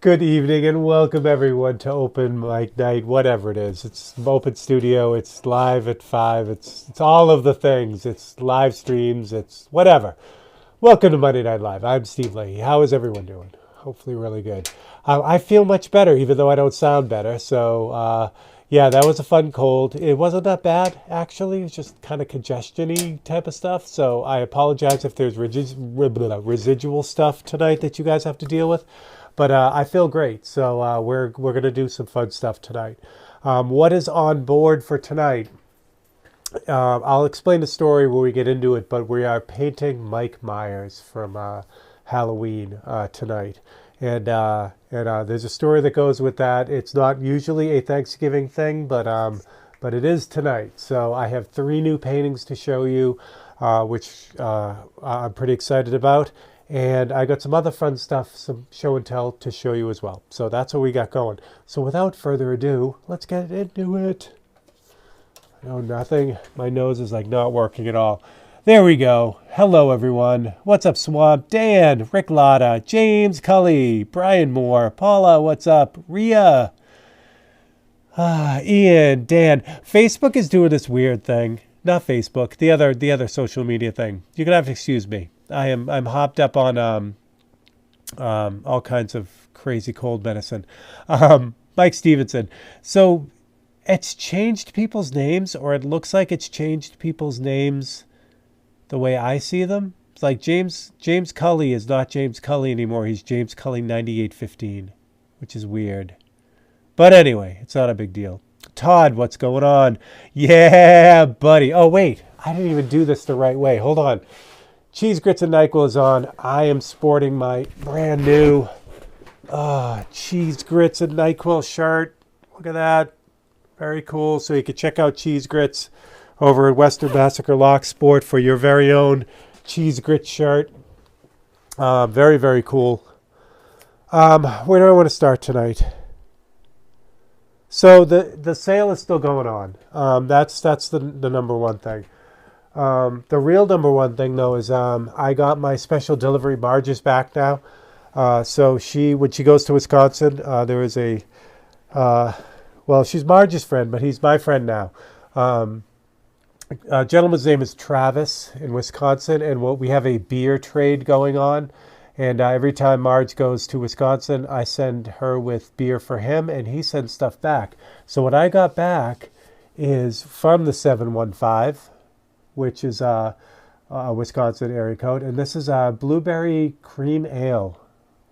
Good evening and welcome everyone to Open Mic Night, whatever it is. It's open studio, it's live at 5, it's all of the things. It's live streams, it's whatever. Welcome to Monday Night Live. I'm Steve Leahy. How is everyone doing? Hopefully really good. I feel much better even though I don't sound better. Yeah, that was a fun cold. It wasn't that bad actually. It was just kind of congestion-y type of stuff. So I apologize if there's residual stuff tonight that you guys have to deal with. But I feel great, so we're gonna do some fun stuff tonight. What is on board for tonight? I'll explain the story when we get into it, but we are painting Mike Myers from Halloween tonight, and there's a story that goes with that. It's not usually a Thanksgiving thing, but it is tonight. So I have 3 new paintings to show you, which I'm pretty excited about. And I got some other fun stuff, some show and tell to show you as well. So that's what we got going. So without further ado, let's get into it. No, nothing. My nose is like not working at all. There we go. Hello, everyone. What's up, Swamp? Dan, Rick Lotta, James Cully, Brian Moore, Paula, what's up? Rhea, Ian, Dan. Facebook is doing this weird thing. Not Facebook, the other social media thing. You're gonna have to excuse me. I'm hopped up on all kinds of crazy cold medicine. Mike Stevenson. So it's changed people's names, or it looks like it's changed people's names the way I see them. It's like James Cully is not James Cully anymore. He's James Cully 9815, which is weird. But anyway, it's not a big deal. Todd, what's going on? Yeah, buddy. Oh, wait. I didn't even do this the right way. Hold on. Cheese Grits and NyQuil is on. I am sporting my brand new Cheese Grits and NyQuil shirt. Look at that. Very cool. So you can check out Cheese Grits over at Western Massacre Lock Sport for your very own Cheese Grits shirt. Very, very cool. Where do I want to start tonight? So the sale is still going on. That's the number one thing. The real number one thing, though, is I got my special delivery barges back now. So when she goes to Wisconsin, there is she's Marge's friend, but he's my friend now. A gentleman's name is Travis in Wisconsin, and we have a beer trade going on. And every time Marge goes to Wisconsin, I send her with beer for him, and he sends stuff back. So what I got back is from the 715, which is a Wisconsin area code. And this is a blueberry cream ale,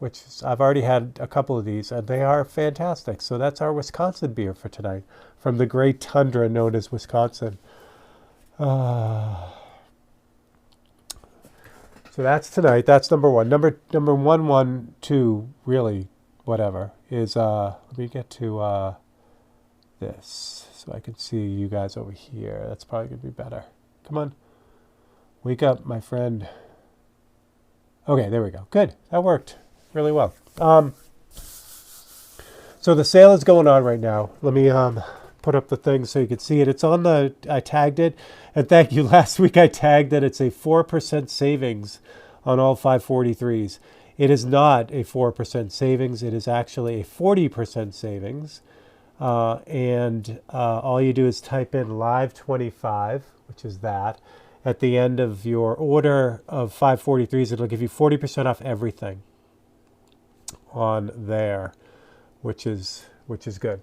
which I've already had a couple of these, and they are fantastic. So that's our Wisconsin beer for tonight, from the great tundra known as Wisconsin. So that's tonight. That's number one. Number 112, really, whatever, is, let me get to this so I can see you guys over here. That's probably going to be better. Come on. Wake up, my friend. Okay, there we go. Good. That worked really well. So the sale is going on right now. Let me put up the thing so you can see it. It's on I tagged it. And thank you. Last week I tagged that it's a 4% savings on all 543s. It is not a 4% savings. It is actually a 40% savings. And all you do is type in live 25, which is that. At the end of your order of 543s, it'll give you 40% off everything on there, which is good.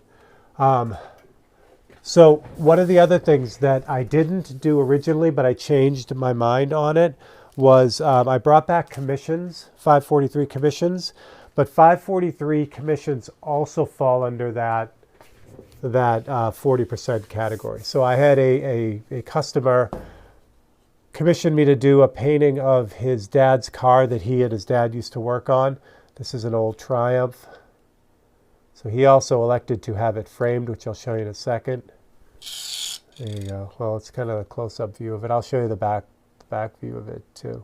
So one of the other things that I didn't do originally, but I changed my mind on it, was I brought back commissions, 543 commissions, but 543 commissions also fall under that 40% category. So I had a customer commissioned me to do a painting of his dad's car that he and his dad used to work on. This is an old Triumph. So he also elected to have it framed, which I'll show you in a second. There you go. Well, it's kind of a close-up view of it. I'll show you the back view of it too.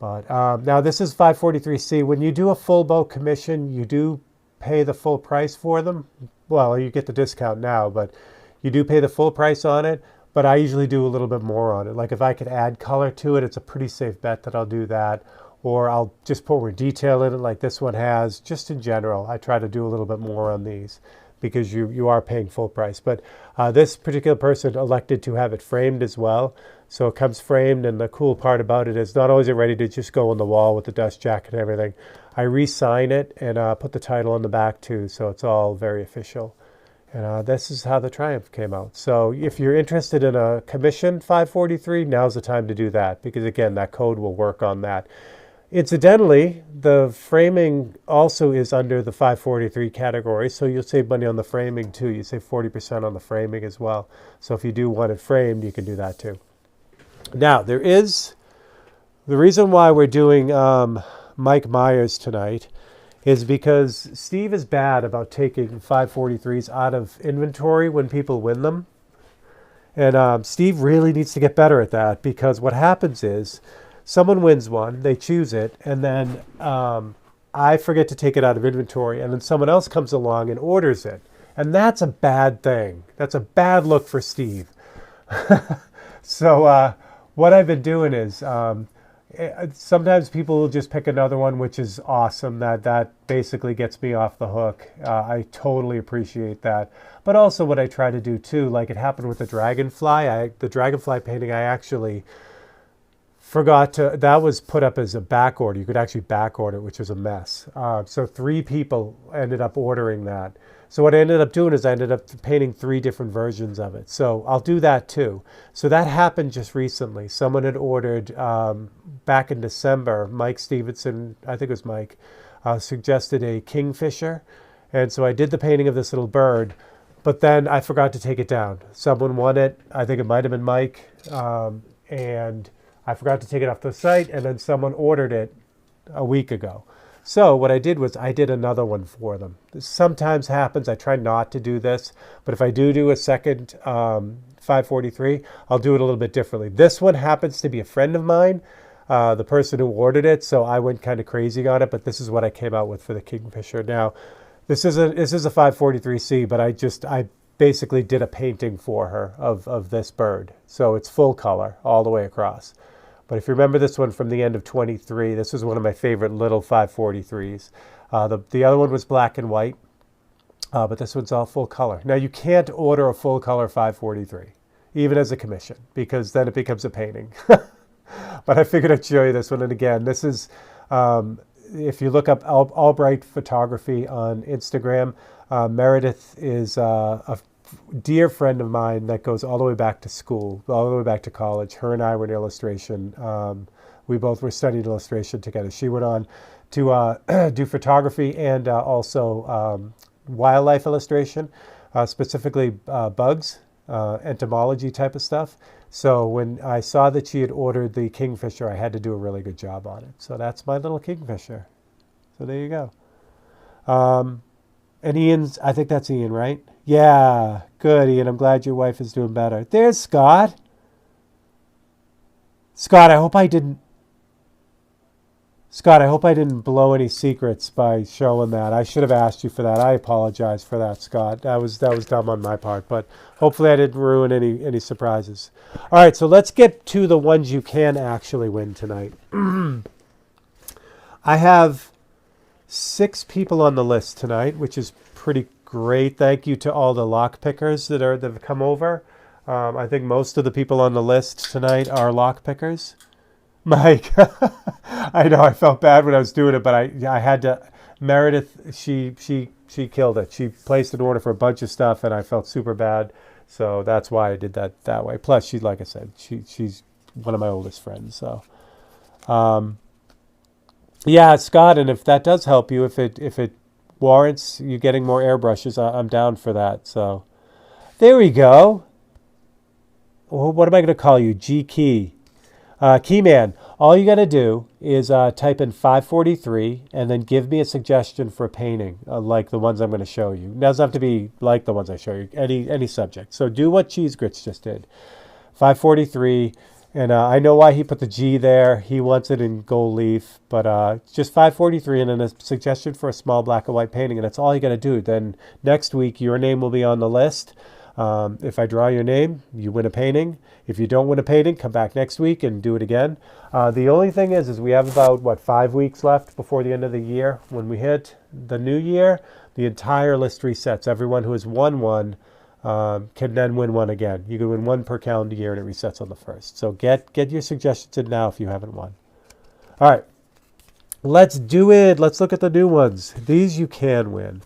But now this is 543C. When you do a full bow commission, you do pay the full price for them. Well, you get the discount now, but you do pay the full price on it. But I usually do a little bit more on it. Like if I could add color to it, it's a pretty safe bet that I'll do that. or I'll just put more detail in it like this one has. Just in general, I try to do a little bit more on these because you are paying full price. But this particular person elected to have it framed as well. So it comes framed, and the cool part about it is not only is it ready to just go on the wall with the dust jacket and everything, I re-sign it and put the title on the back too, so it's all very official. And this is how the Triumph came out. So if you're interested in a commission 543, now's the time to do that, because again, that code will work on that. Incidentally, the framing also is under the 543 category, so you'll save money on the framing too. You save 40% on the framing as well. So if you do want it framed, you can do that too. Now, there is the reason why we're doing Mike Myers tonight is because Steve is bad about taking 543s out of inventory when people win them. And Steve really needs to get better at that, because what happens is someone wins one, they choose it, and then I forget to take it out of inventory, and then someone else comes along and orders it. And that's a bad thing. That's a bad look for Steve. So what I've been doing is sometimes people will just pick another one, which is awesome. That basically gets me off the hook. I totally appreciate that. But also what I try to do too, like it happened with the dragonfly. The dragonfly painting, I actually forgot to, that was put up as a back order. You could actually back order, which was a mess. So 3 people ended up ordering that. So what I ended up doing is I ended up painting 3 different versions of it. So I'll do that too. So that happened just recently. Someone had ordered back in December, Mike Stevenson, I think it was Mike, suggested a kingfisher. And so I did the painting of this little bird, but then I forgot to take it down. Someone won it. I think it might have been Mike. And I forgot to take it off the site, and then someone ordered it a week ago. So what I did was I did another one for them. This sometimes happens. I try not to do this, but if I do a second 543, I'll do it a little bit differently. This one happens to be a friend of mine, the person who ordered it, so I went kind of crazy on it, but this is what I came out with for the Kingfisher. Now, this is a 543C, but I basically did a painting for her of this bird. So it's full color all the way across. But if you remember this one from the end of 23, this was one of my favorite little 543s. The other one was black and white, but this one's all full color. Now, you can't order a full color 543, even as a commission, because then it becomes a painting. But I figured I'd show you this one. And again, this is, if you look up Albright Photography on Instagram, Meredith is a dear friend of mine that goes all the way back to school, all the way back to college. Her and I were in illustration. We both were studying illustration together. She went on to do photography and also wildlife illustration, specifically bugs, entomology type of stuff. So when I saw that she had ordered the Kingfisher, I had to do a really good job on it. So that's my little Kingfisher. So there you go. And Ian's, I think that's Ian, right? Yeah, good, Ian. I'm glad your wife is doing better. There's Scott. Scott, I hope I didn't blow any secrets by showing that. I should have asked you for that. I apologize for that, Scott. That was dumb on my part, but hopefully I didn't ruin any surprises. All right, so let's get to the ones you can actually win tonight. I have 6 people on the list tonight, which is pretty great. Thank you to all the lock pickers that have come over. I think most of the people on the list tonight are lock pickers. Mike, I know I felt bad when I was doing it, but I had to. Meredith, she killed it. She placed an order for a bunch of stuff, and I felt super bad. So that's why I did that way. Plus, she, like I said, she's one of my oldest friends. So, yeah, Scott, and if that does help you, if it warrants you getting more airbrushes, I'm down for that. So there we go. Well, what am I going to call you? G Key. Keyman. All you got to do is type in 543 and then give me a suggestion for a painting like the ones I'm going to show you. It doesn't have to be like the ones I show you, any subject. So do what Cheese Grits just did. 543. And I know why he put the G there. He wants it in gold leaf, but just 543 and then a suggestion for a small black and white painting, and that's all you got to do. Then next week, your name will be on the list. If I draw your name, you win a painting. If you don't win a painting, come back next week and do it again. The only thing is we have about, 5 weeks left before the end of the year. When we hit the new year, the entire list resets. Everyone who has won one can then win one again. You can win one per calendar year, and it resets on the 1st. So get your suggestions in now if you haven't won. All right, let's do it. Let's look at the new ones. These you can win.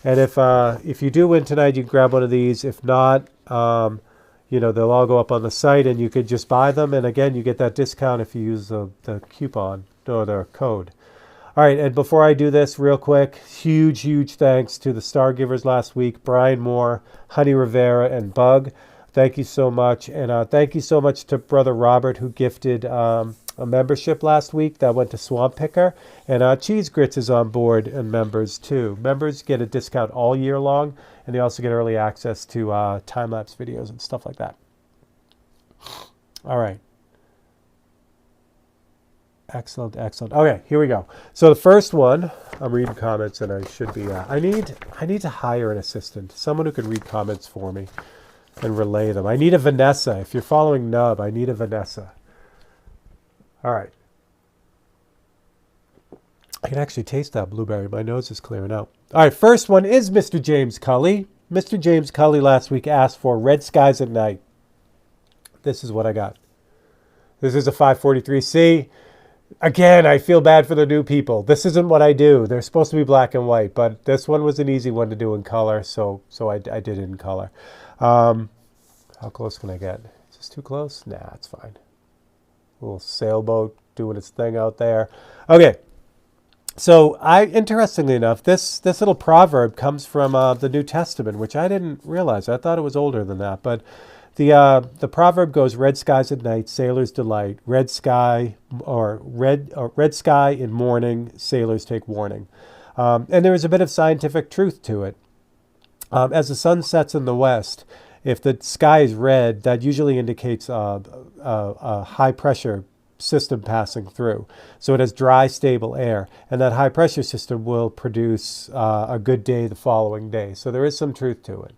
And if you do win tonight, you can grab one of these. If not, they'll all go up on the site, and you could just buy them. And again, you get that discount if you use the coupon or the code. All right, and before I do this, real quick, huge thanks to the star givers last week, Brian Moore, Honey Rivera, and Bug. Thank you so much. And thank you so much to Brother Robert, who gifted a membership last week that went to Swamp Picker. And Cheese Grits is on board and members too. Members get a discount all year long, and they also get early access to time-lapse videos and stuff like that. All right. Excellent. Okay, here we go. So the first one, I'm reading comments, and I should be. I need to hire an assistant, someone who can read comments for me and relay them. I need a Vanessa. If you're following Nub, I need a Vanessa. All right. I can actually taste that blueberry. My nose is clearing out. All right, first one is Mr. James Cully. Mr. James Cully last week asked for Red Skies at Night. This is what I got. This is a 543C. Again, I feel bad for the new people. This isn't what I do. They're supposed to be black and white, but this one was an easy one to do in color, so I did it in color. How close can I get? Is this too close? Nah, it's fine. Little sailboat doing its thing out there. Okay, so interestingly enough, this little proverb comes from the New Testament, which I didn't realize. I thought it was older than that, but the proverb goes: "Red skies at night, sailors delight. Red sky in morning, sailors take warning." And there is a bit of scientific truth to it. As the sun sets in the west, if the sky is red, that usually indicates a high pressure system passing through. So it has dry, stable air, and that high pressure system will produce a good day the following day. So there is some truth to it.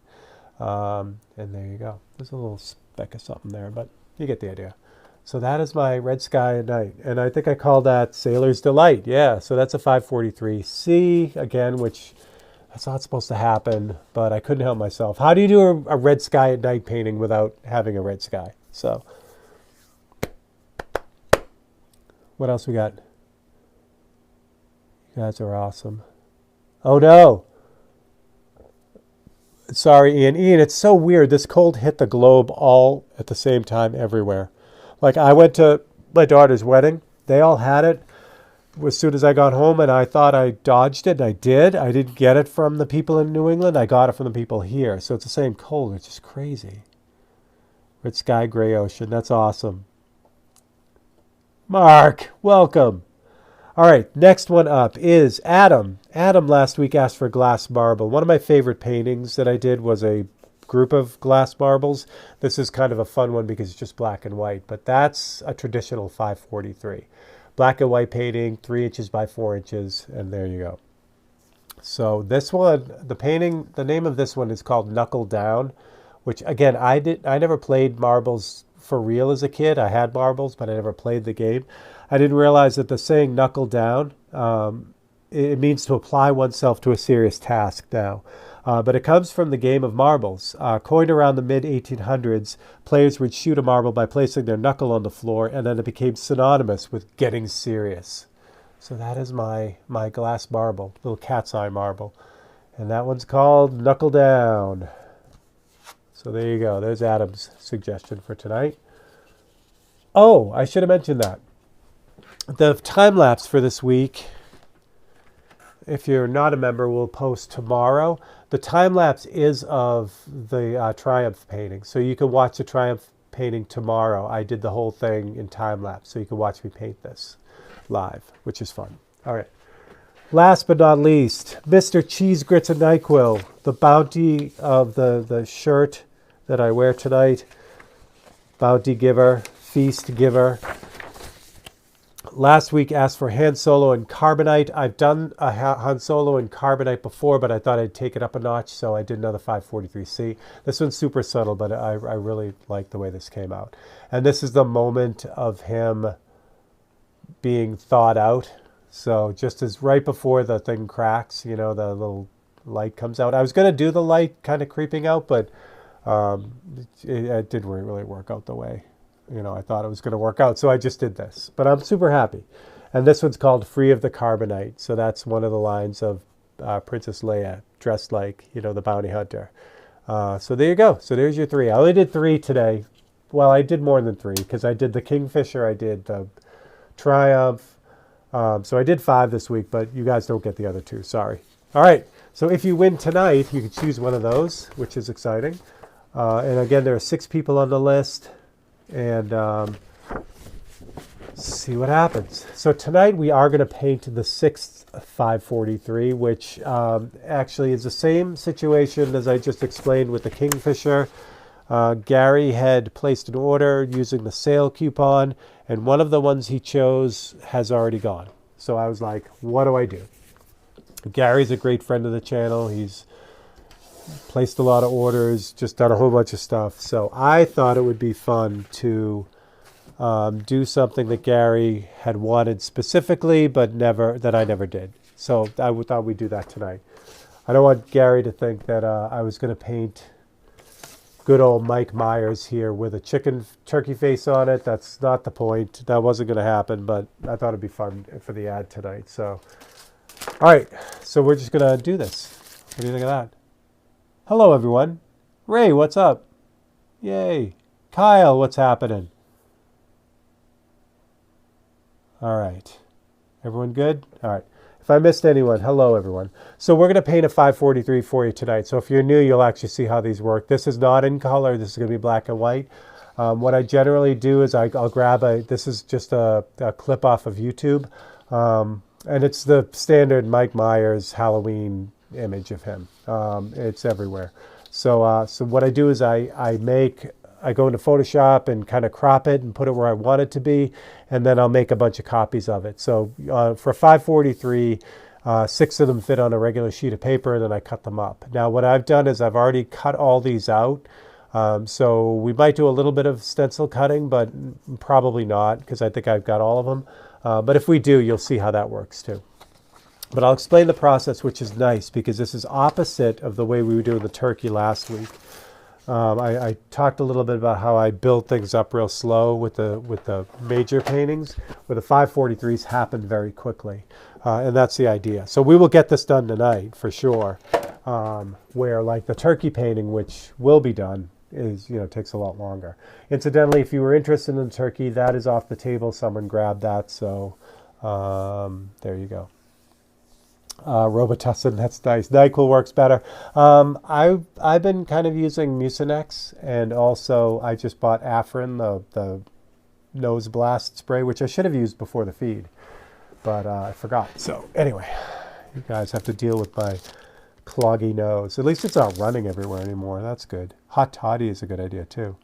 And there you go. There's a little speck of something there, but you get the idea. So that is my Red Sky at Night. And I think I call that Sailor's Delight. Yeah, so that's a 543C, again, which that's not supposed to happen, but I couldn't help myself. How do you do a Red Sky at Night painting without having a red sky? So what else we got? You guys are awesome. Oh, no. Sorry, Ian. Ian, it's so weird. This cold hit the globe all at the same time everywhere. Like, I went to my daughter's wedding. They all had it as soon as I got home, and I thought I dodged it, and I did. I didn't get it from the people in New England. I got it from the people here. So it's the same cold. It's just crazy. Red sky, gray ocean. That's awesome. Mark, welcome. All right, next one up is Adam. Adam last week asked for glass marble. One of my favorite paintings that I did was a group of glass marbles. This is kind of a fun one because it's just black and white, but that's a traditional 543. Black and white painting, 3 inches by 4 inches, and there you go. So this one, the name of this one is called Knuckle Down, which again, I never played marbles for real as a kid. I had marbles, but I never played the game. I didn't realize that the saying knuckle down, it means to apply oneself to a serious task now. But it comes from the game of marbles. Coined around the mid-1800s, players would shoot a marble by placing their knuckle on the floor, and then it became synonymous with getting serious. So that is my glass marble, little cat's eye marble. And that one's called Knuckle Down. So there you go. There's Adam's suggestion for tonight. Oh, I should have mentioned that. The time lapse for this week, if you're not a member, we'll post tomorrow. The time lapse is of the Triumph painting. So you can watch the Triumph painting tomorrow. I did the whole thing in time lapse, so you can watch me paint this live, which is fun. All right. Last but not least, Mr. Cheese Grits and NyQuil, the bounty of the shirt that I wear tonight. Bounty giver, feast giver. last week asked for Han Solo and Carbonite. I've done a Han Solo and Carbonite before, but I thought I'd take it up a notch, so I did another 543C. This one's super subtle, but I really like the way this came out. And this is the moment of him being thawed out. So just as right before the thing cracks, you know, the little light comes out. I was going to do the light kind of creeping out, but it didn't really work out the way, you know, I thought it was going to work out. So I just did this, but I'm super happy. And this one's called Free of the Carbonite. So that's one of the lines of Princess Leia dressed like, you know, the bounty hunter. So there you go. So there's your 3. I only did 3 today. Well, I did more than 3 because I did the Kingfisher, I did the Triumph. So I did 5 this week, but you guys don't get the other 2. Sorry. All right. So if you win tonight, you can choose one of those, which is exciting. And again, there are 6 people on the list. And see what happens. So tonight we are going to paint the 6th 543, which actually is the same situation as I just explained with the Kingfisher. Gary had placed an order using the sale coupon, and one of the ones he chose has already gone. So I was like, what do I do? Gary's a great friend of the channel. He's placed a lot of orders, just done a whole bunch of stuff. So I thought it would be fun to do something that Gary had wanted specifically, but that I never did. So I thought we'd do that tonight. I don't want Gary to think that I was going to paint good old Mike Myers here with a chicken turkey face on it. That's not the point. That wasn't going to happen, but I thought it'd be fun for the ad tonight. So, all right. So we're just going to do this. What do you think of that? Hello, everyone. Ray, what's up? Yay. Kyle, what's happening? All right. Everyone good? All right. If I missed anyone, hello, everyone. So we're going to paint a 543 for you tonight. So if you're new, you'll actually see how these work. This is not in color. This is going to be black and white. What I generally do is I'll grab this is just a clip off of YouTube. And it's the standard Mike Myers Halloween image of him. It's everywhere. So what I do is I go into Photoshop and kind of crop it and put it where I want it to be, and then I'll make a bunch of copies of it. So for 543, 6 of them fit on a regular sheet of paper, and then I cut them up. Now what I've done is I've already cut all these out. So we might do a little bit of stencil cutting, but probably not, because I think I've got all of them. But if we do, you'll see how that works too. But I'll explain the process, which is nice, because this is opposite of the way we were doing the turkey last week. I talked a little bit about how I build things up real slow with the major paintings, where the 543s happen very quickly. And that's the idea. So we will get this done tonight for sure. Where like the turkey painting, which will be done, is, you know, takes a lot longer. Incidentally, if you were interested in the turkey, that is off the table. Someone grabbed that. So there you go. Robitussin, that's nice. NyQuil works better. I've been kind of using Mucinex, and also I just bought Afrin, the nose blast spray, which I should have used before the feed, but I forgot. So anyway, you guys have to deal with my cloggy nose. At least it's not running everywhere anymore. That's good. Hot toddy is a good idea too.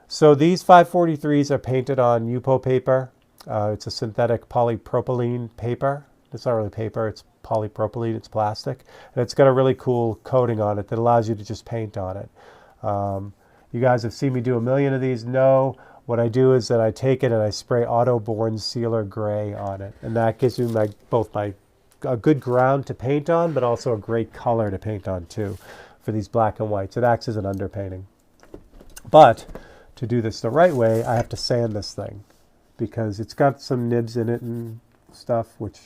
So these 543s are painted on Yupo paper. It's a synthetic polypropylene paper. It's not really paper, it's polypropylene, it's plastic. And it's got a really cool coating on it that allows you to just paint on it. You guys have seen me do a million of these. No, what I do is that I take it and I spray Autoborn Sealer Gray on it. And that gives you a good ground to paint on, but also a great color to paint on too for these black and whites. It acts as an underpainting. But to do this the right way, I have to sand this thing, because it's got some nibs in it and stuff, which,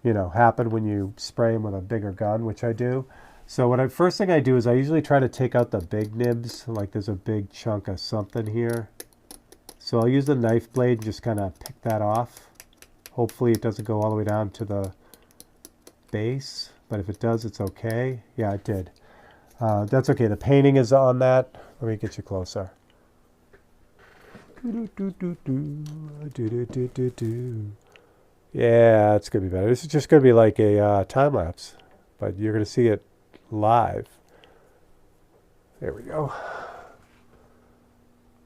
you know, happen when you spray them with a bigger gun, which I do. So first thing I do is I usually try to take out the big nibs, like there's a big chunk of something here. So I'll use the knife blade and just kind of pick that off. Hopefully it doesn't go all the way down to the base, but if it does, it's okay. Yeah, it did. That's okay. The painting is on that. Let me get you closer. Yeah, it's going to be better. This is just going to be like a time-lapse, but you're going to see it live. There we go.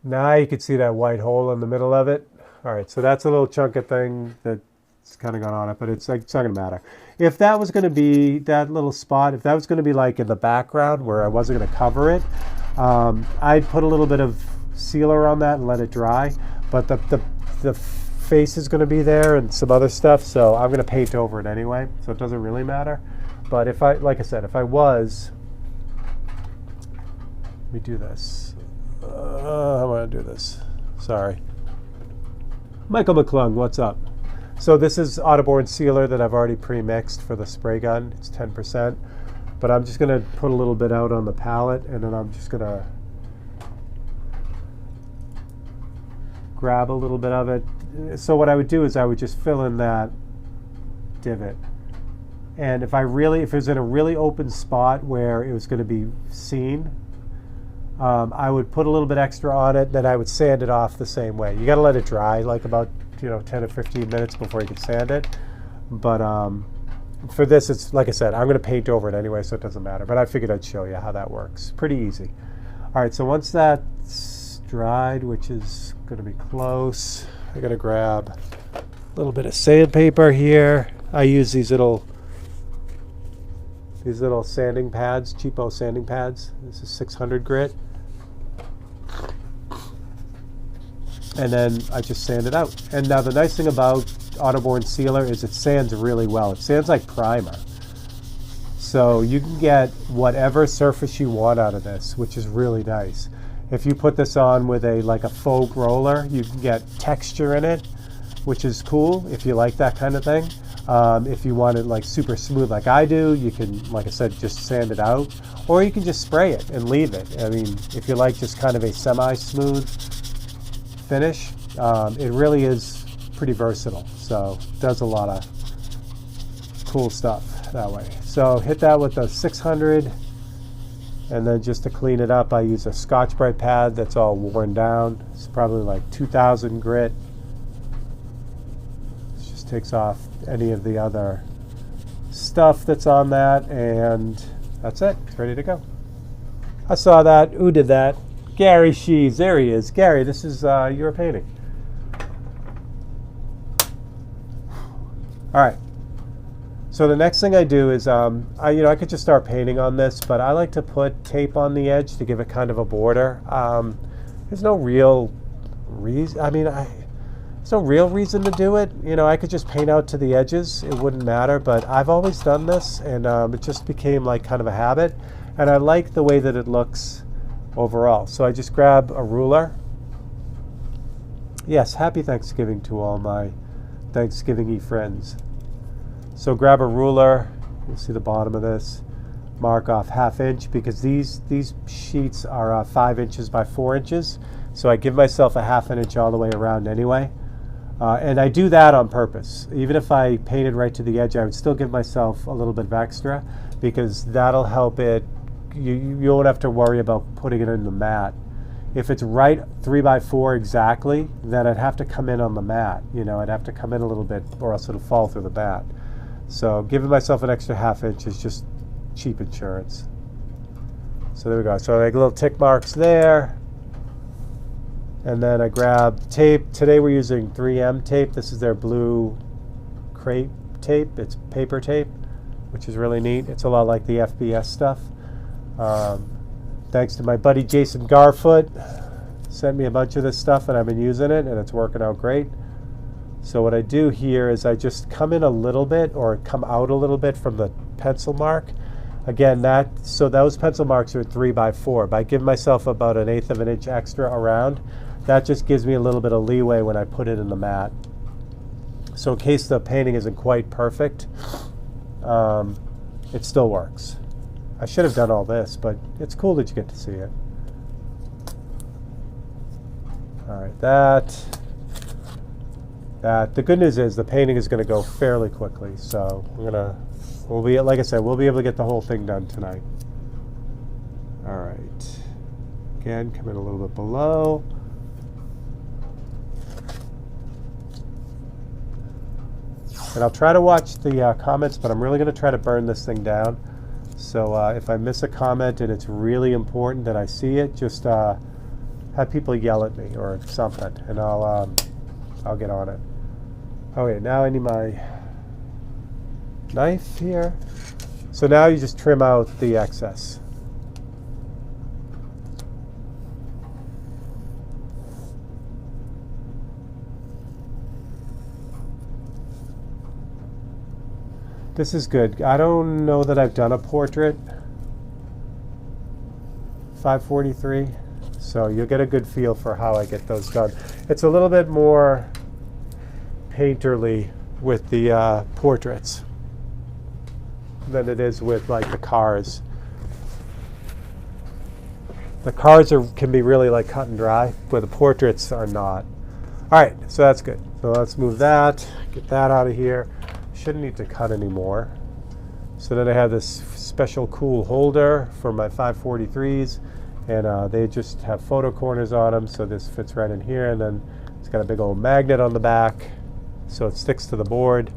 Now you can see that white hole in the middle of it. All right, so that's a little chunk of thing that's kind of gone on it, but it's not going to matter. If that was going to be that little spot, if that was going to be like in the background where I wasn't going to cover it, I'd put a little bit of sealer on that and let it dry. But the face is going to be there and some other stuff, so I'm going to paint over it anyway, so it doesn't really matter. But if I, like I said, if I was, let me do this. I want to do this. Sorry. Michael McClung, what's up? So this is Autoborn sealer that I've already pre-mixed for the spray gun. It's 10%, but I'm just going to put a little bit out on the palette, and then I'm just going to grab a little bit of it. So what I would do is I would just fill in that divot. And if it was in a really open spot where it was going to be seen, I would put a little bit extra on it, then I would sand it off the same way. You got to let it dry like about 10 or 15 minutes before you can sand it. But for this, it's like I said, I'm going to paint over it anyway, so it doesn't matter. But I figured I'd show you how that works. Pretty easy. All right, so once that's dried, which is going to be close, I got to grab a little bit of sandpaper here. I use these little sanding pads, cheapo sanding pads. This is 600 grit. And then I just sand it out. And now the nice thing about Autoborn sealer is it sands really well. It sands like primer. So you can get whatever surface you want out of this, which is really nice. If you put this on with a faux roller, you can get texture in it, which is cool if you like that kind of thing. If you want it like super smooth like I do, you can, like I said, just sand it out. Or you can just spray it and leave it. I mean, if you like just kind of a semi-smooth finish, it really is pretty versatile. So it does a lot of cool stuff that way. So hit that with a 600, and then just to clean it up, I use a Scotch-Brite pad that's all worn down. It's probably like 2000 grit. It just takes off any of the other stuff that's on that, and that's it. It's ready to go. I saw that. Who did that? Gary Shees. There he is. Gary, this is your painting. All right. So the next thing I do is, I could just start painting on this, but I like to put tape on the edge to give it kind of a border. There's no real reason. There's no real reason to do it. I could just paint out to the edges. It wouldn't matter, but I've always done this, and it just became like kind of a habit. And I like the way that it looks overall. So I just grab a ruler. Yes, happy Thanksgiving to all my Thanksgiving-y friends. So grab a ruler, you'll see the bottom of this, mark off 1/2 inch, because these sheets are 5 inches by 4 inches. So I give myself a 1/2 inch all the way around anyway. And I do that on purpose. Even if I painted right to the edge, I would still give myself a little bit of extra, because that'll help it. You won't have to worry about putting it in the mat. If it's right 3 by 4 exactly, then I'd have to come in on the mat. I'd have to come in a little bit, or else it'll fall through the mat. So giving myself an extra 1/2 inch is just cheap insurance. So there we go. So I make little tick marks there. And then I grab tape. Today we're using 3M tape. This is their blue crepe tape. It's paper tape, which is really neat. It's a lot like the FBS stuff. Thanks to my buddy Jason Garfoot, sent me a bunch of this stuff, and I've been using it, and it's working out great. So what I do here is I just come in a little bit, or come out a little bit from the pencil mark. Again, those pencil marks are 3 by 4. By giving myself about 1/8 of an inch extra around, that just gives me a little bit of leeway when I put it in the mat. So in case the painting isn't quite perfect, it still works. I should have done all this, but it's cool that you get to see it. All right, the good news is the painting is going to go fairly quickly, so like I said, we'll be able to get the whole thing done tonight. All right, again, come in a little bit below. And I'll try to watch the comments, but I'm really going to try to burn this thing down. So if I miss a comment and it's really important that I see it, just have people yell at me or something, and I'll I'll get on it. Okay, now I need my knife here. So now you just trim out the excess. This is good. I don't know that I've done a portrait 543, so you'll get a good feel for how I get those done. It's a little bit more painterly with the portraits than it is with like the cars. The cars can be really like cut and dry, where the portraits are not. All right, so that's good. So let's move that, get that out of here. Shouldn't need to cut anymore. So then I have this special cool holder for my 543s, and they just have photo corners on them, so this fits right in here, and then it's got a big old magnet on the back, so it sticks to the board,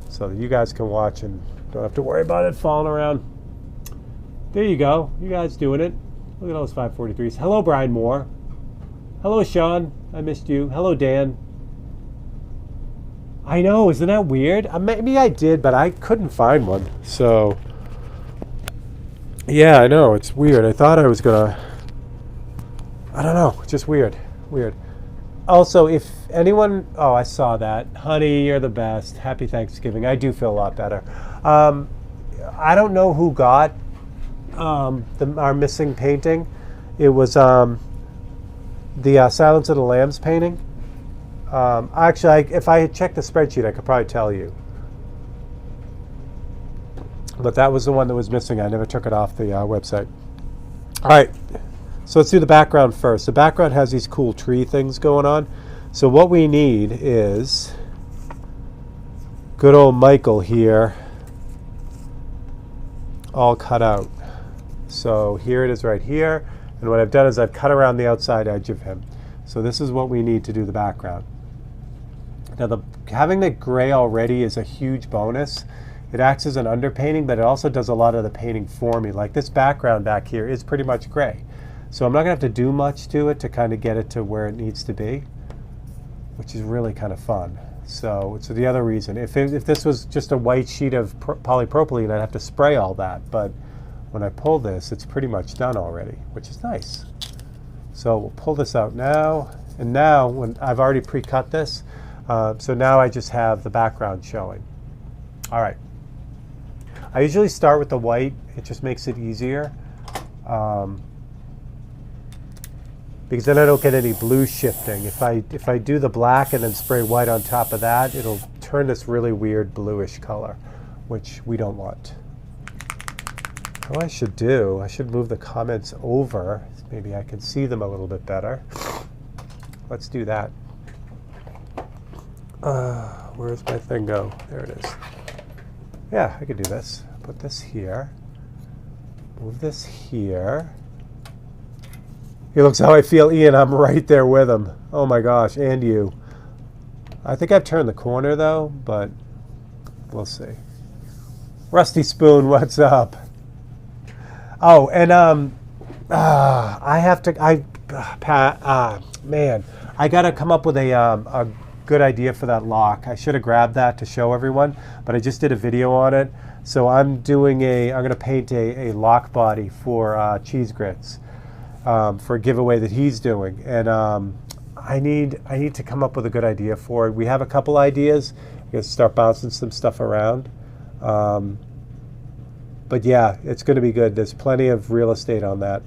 so that you guys can watch and don't have to worry about it falling around. There you go. You guys doing it. Look at all those 543s. Hello, Brian Moore. Hello, Sean. I missed you. Hello, Dan. I know, isn't that weird? Maybe I did, but I couldn't find one. So, yeah, I know, it's weird. I thought I was gonna, I don't know, just weird. Also, if anyone, oh, I saw that. Honey, you're the best. Happy Thanksgiving. I do feel a lot better. I don't know who got our missing painting. It was the Silence of the Lambs painting. Actually, if I had checked the spreadsheet, I could probably tell you. But that was the one that was missing. I never took it off the website. All right, so let's do the background first. The background has these cool tree things going on. So what we need is good old Michael here, all cut out. So here it is right here. And what I've done is I've cut around the outside edge of him. So this is what we need to do the background. Now, having the gray already is a huge bonus. It acts as an underpainting, but it also does a lot of the painting for me. Like this background back here is pretty much gray. So I'm not gonna have to do much to it to kind of get it to where it needs to be, which is really kind of fun. So it's the other reason. If this was just a white sheet of polypropylene, I'd have to spray all that. But when I pull this, it's pretty much done already, which is nice. So we'll pull this out now. And now, when I've already pre-cut this, so now I just have the background showing. All right. I usually start with the white. It just makes it easier. Because then I don't get any blue shifting. If I do the black and then spray white on top of that, it'll turn this really weird bluish color, which we don't want. What I should do, I should move the comments over. Maybe I can see them a little bit better. Let's do that. Where's my thing go? There it is. Yeah, I could do this. Put this here. Move this here. He looks how I feel, Ian. I'm right there with him. Oh my gosh, and you. I think I've turned the corner though, but we'll see. Rusty Spoon, what's up? Oh, and I have to. Man, I gotta come up with a good idea for that lock. I should have grabbed that to show everyone, but I just did a video on it. So I'm gonna paint a lock body for Cheese Grits for a giveaway that he's doing, and I need to come up with a good idea for it. We have a couple ideas. We gotta start bouncing some stuff around. But yeah, it's going to be good. There's plenty of real estate on that.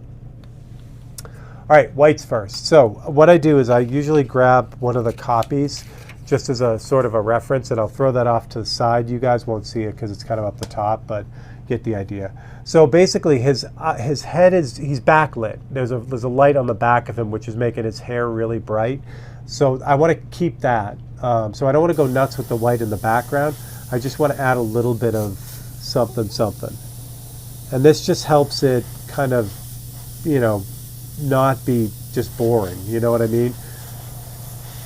All right, whites first. So what I do is I usually grab one of the copies just as a sort of a reference, and I'll throw that off to the side. You guys won't see it because it's kind of up the top, but get the idea. So basically his head he's backlit. There's a light on the back of him which is making his hair really bright. So I want to keep that. So I don't want to go nuts with the white in the background. I just want to add a little bit of something. And this just helps it kind of, not be just boring. You know what I mean?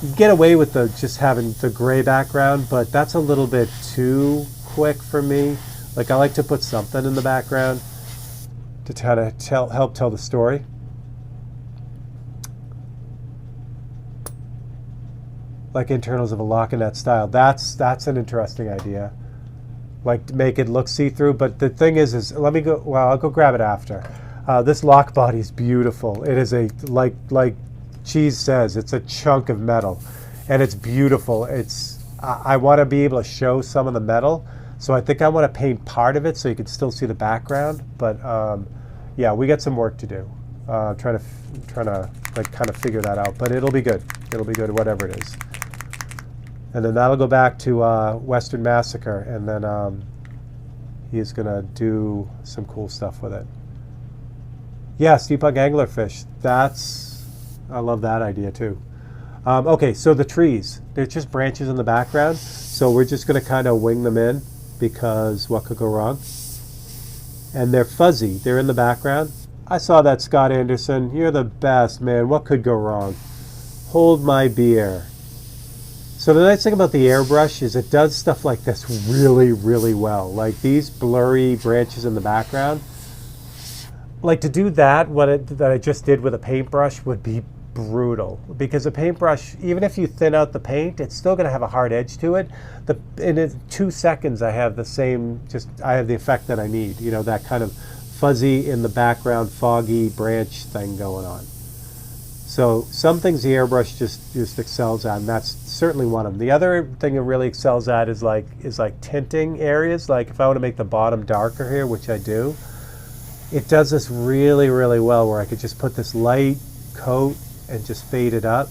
You get away with just having the gray background, but that's a little bit too quick for me. Like I like to put something in the background to try to help tell the story. like internals of a lock in that style. That's an interesting idea. Like to make it look see-through, but the thing is let me go. Well, I'll go grab it after. This lock body is beautiful. It is like Cheese says, it's a chunk of metal, and it's beautiful. I want to be able to show some of the metal, so I think I want to paint part of it so you can still see the background. But yeah, we got some work to do. Trying to like kind of figure that out, but it'll be good. It'll be good, whatever it is. And then that'll go back to Western Massacre, and then he's gonna do some cool stuff with it. Yeah, steampunk anglerfish. I love that idea too. Okay, so the trees, they're just branches in the background, so we're just gonna kind of wing them in, because what could go wrong? And they're fuzzy, they're in the background. I saw that, Scott Anderson. You're the best, man. What could go wrong? Hold my beer. So the nice thing about the airbrush is it does stuff like this really, really well. Like these blurry branches in the background. Like to do that, that I just did with a paintbrush would be brutal. Because a paintbrush, even if you thin out the paint, it's still going to have a hard edge to it. In 2 seconds, I have I have the effect that I need. You know, that kind of fuzzy in the background, foggy branch thing going on. So some things the airbrush just excels at, and that's certainly one of them. The other thing it really excels at is like tinting areas. Like if I want to make the bottom darker here, which I do, it does this really, really well, where I could just put this light coat and just fade it up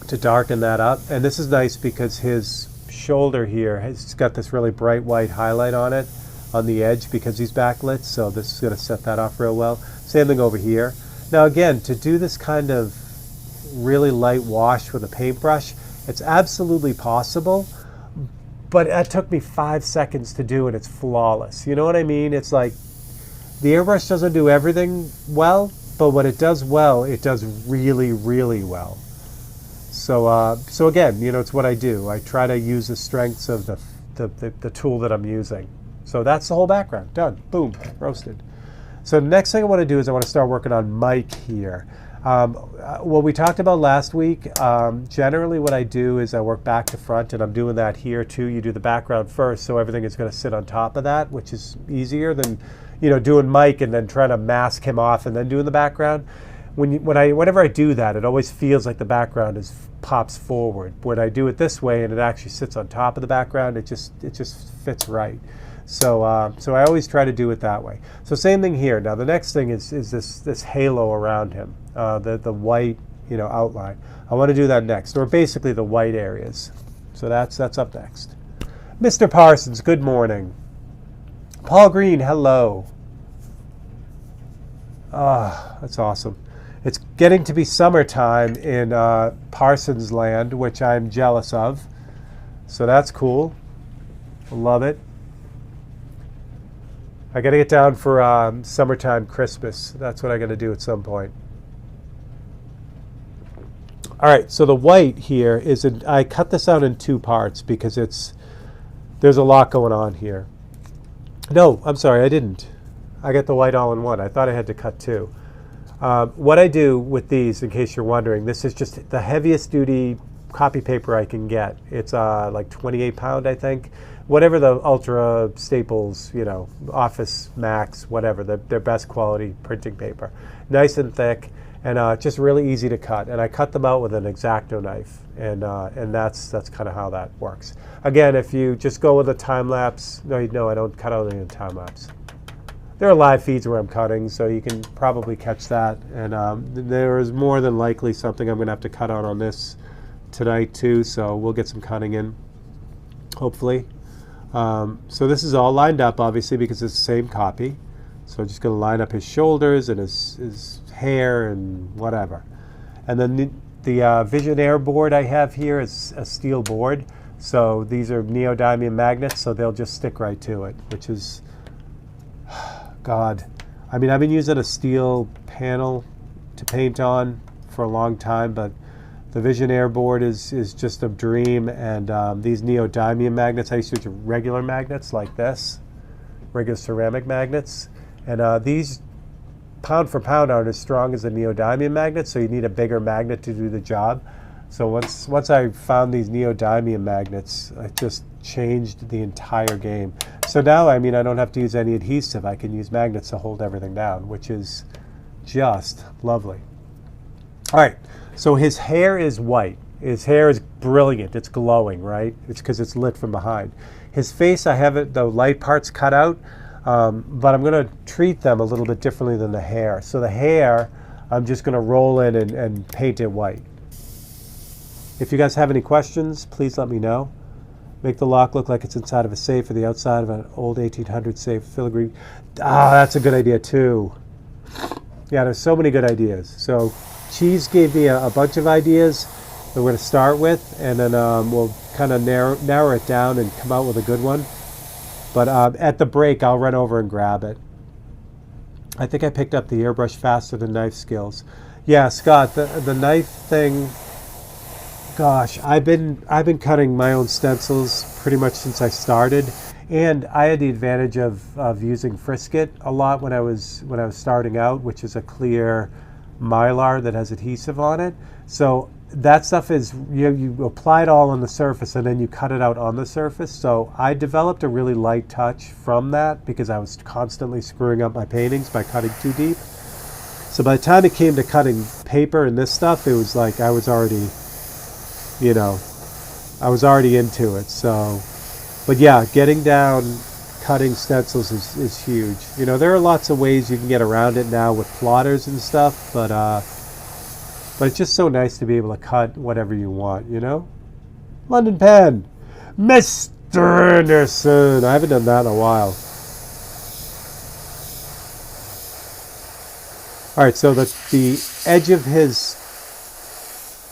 to darken that up. And this is nice because his shoulder here has got this really bright white highlight on it, on the edge, because he's backlit, so this is going to set that off real well. Same thing over here. Now again, to do this kind of really light wash with a paintbrush, it's absolutely possible, but it took me 5 seconds to do, and it's flawless. You know what I mean? It's like the airbrush doesn't do everything well, but what it does well, it does really, really well. So again, you know, it's what I do. I try to use the strengths of the tool that I'm using. So that's the whole background. Done. Boom. Roasted. So the next thing I want to do is I want to start working on Mike here. What we talked about last week, generally what I do is I work back to front, and I'm doing that here too. You do the background first, so everything is going to sit on top of that, which is easier than, you know, doing Mike and then trying to mask him off and then doing the background. Whenever I do that, it always feels like the background pops forward. When I do it this way and it actually sits on top of the background, it just fits right. So I always try to do it that way. So same thing here. Now the next thing is this halo around him, the white, you know, outline. I want to do that next, or basically the white areas. So that's up next. Mr. Parsons, good morning. Paul Green, hello. That's awesome. It's getting to be summertime in Parsons land, which I'm jealous of. So that's cool. Love it. I got to get down for summertime Christmas. That's what I got to do at some point. All right, so the white here is, I cut this out in 2 parts because there's a lot going on here. No, I'm sorry, I didn't. I got the white all in one. I thought I had to cut 2. What I do with these, in case you're wondering, this is just the heaviest duty copy paper I can get. It's like 28 pound, I think. Whatever the Ultra Staples, you know, Office Max, whatever, their best quality printing paper. Nice and thick, and just really easy to cut. And I cut them out with an X-Acto knife, and that's kind of how that works. Again, if you just go with a time lapse, no, I don't cut out any in time lapse. There are live feeds where I'm cutting, so you can probably catch that. And there is more than likely something I'm going to have to cut out on this tonight too, so we'll get some cutting in, hopefully. So this is all lined up, obviously, because it's the same copy. So I'm just going to line up his shoulders and his hair and whatever. And then the Visionaire board I have here is a steel board. So these are neodymium magnets, so they'll just stick right to it, which is, God. I mean, I've been using a steel panel to paint on for a long time, but the Visionaire board is just a dream, and these neodymium magnets, I used to use regular magnets like this, regular ceramic magnets, and these pound for pound aren't as strong as the neodymium magnets, so you need a bigger magnet to do the job. So once I found these neodymium magnets, it just changed the entire game. So now, I mean, I don't have to use any adhesive. I can use magnets to hold everything down, which is just lovely. All right, so his hair is white. His hair is brilliant. It's glowing, right? It's because it's lit from behind. His face, I have the light parts cut out, but I'm going to treat them a little bit differently than the hair. So the hair, I'm just going to roll in and paint it white. If you guys have any questions, please let me know. Make the lock look like it's inside of a safe or the outside of an old 1800 safe. Filigree. Ah, that's a good idea too. Yeah, there's so many good ideas. So Cheese gave me a bunch of ideas that we're going to start with, and then we'll kind of narrow it down and come out with a good one. But at the break, I'll run over and grab it. I think I picked up the airbrush faster than knife skills. Yeah, Scott, the knife thing. Gosh, I've been cutting my own stencils pretty much since I started, and I had the advantage of using Frisket a lot when I was starting out, which is a clear Mylar that has adhesive on it. So that stuff is you apply it all on the surface and then you cut it out on the surface. So I developed a really light touch from that because I was constantly screwing up my paintings by cutting too deep. So by the time it came to cutting paper and this stuff, it was like I was already into it. So, but yeah, getting down cutting stencils is huge. You know, there are lots of ways you can get around it now with plotters and stuff, but it's just so nice to be able to cut whatever you want, you know? London Pen, Mr. Anderson. I haven't done that in a while. All right, so the edge of his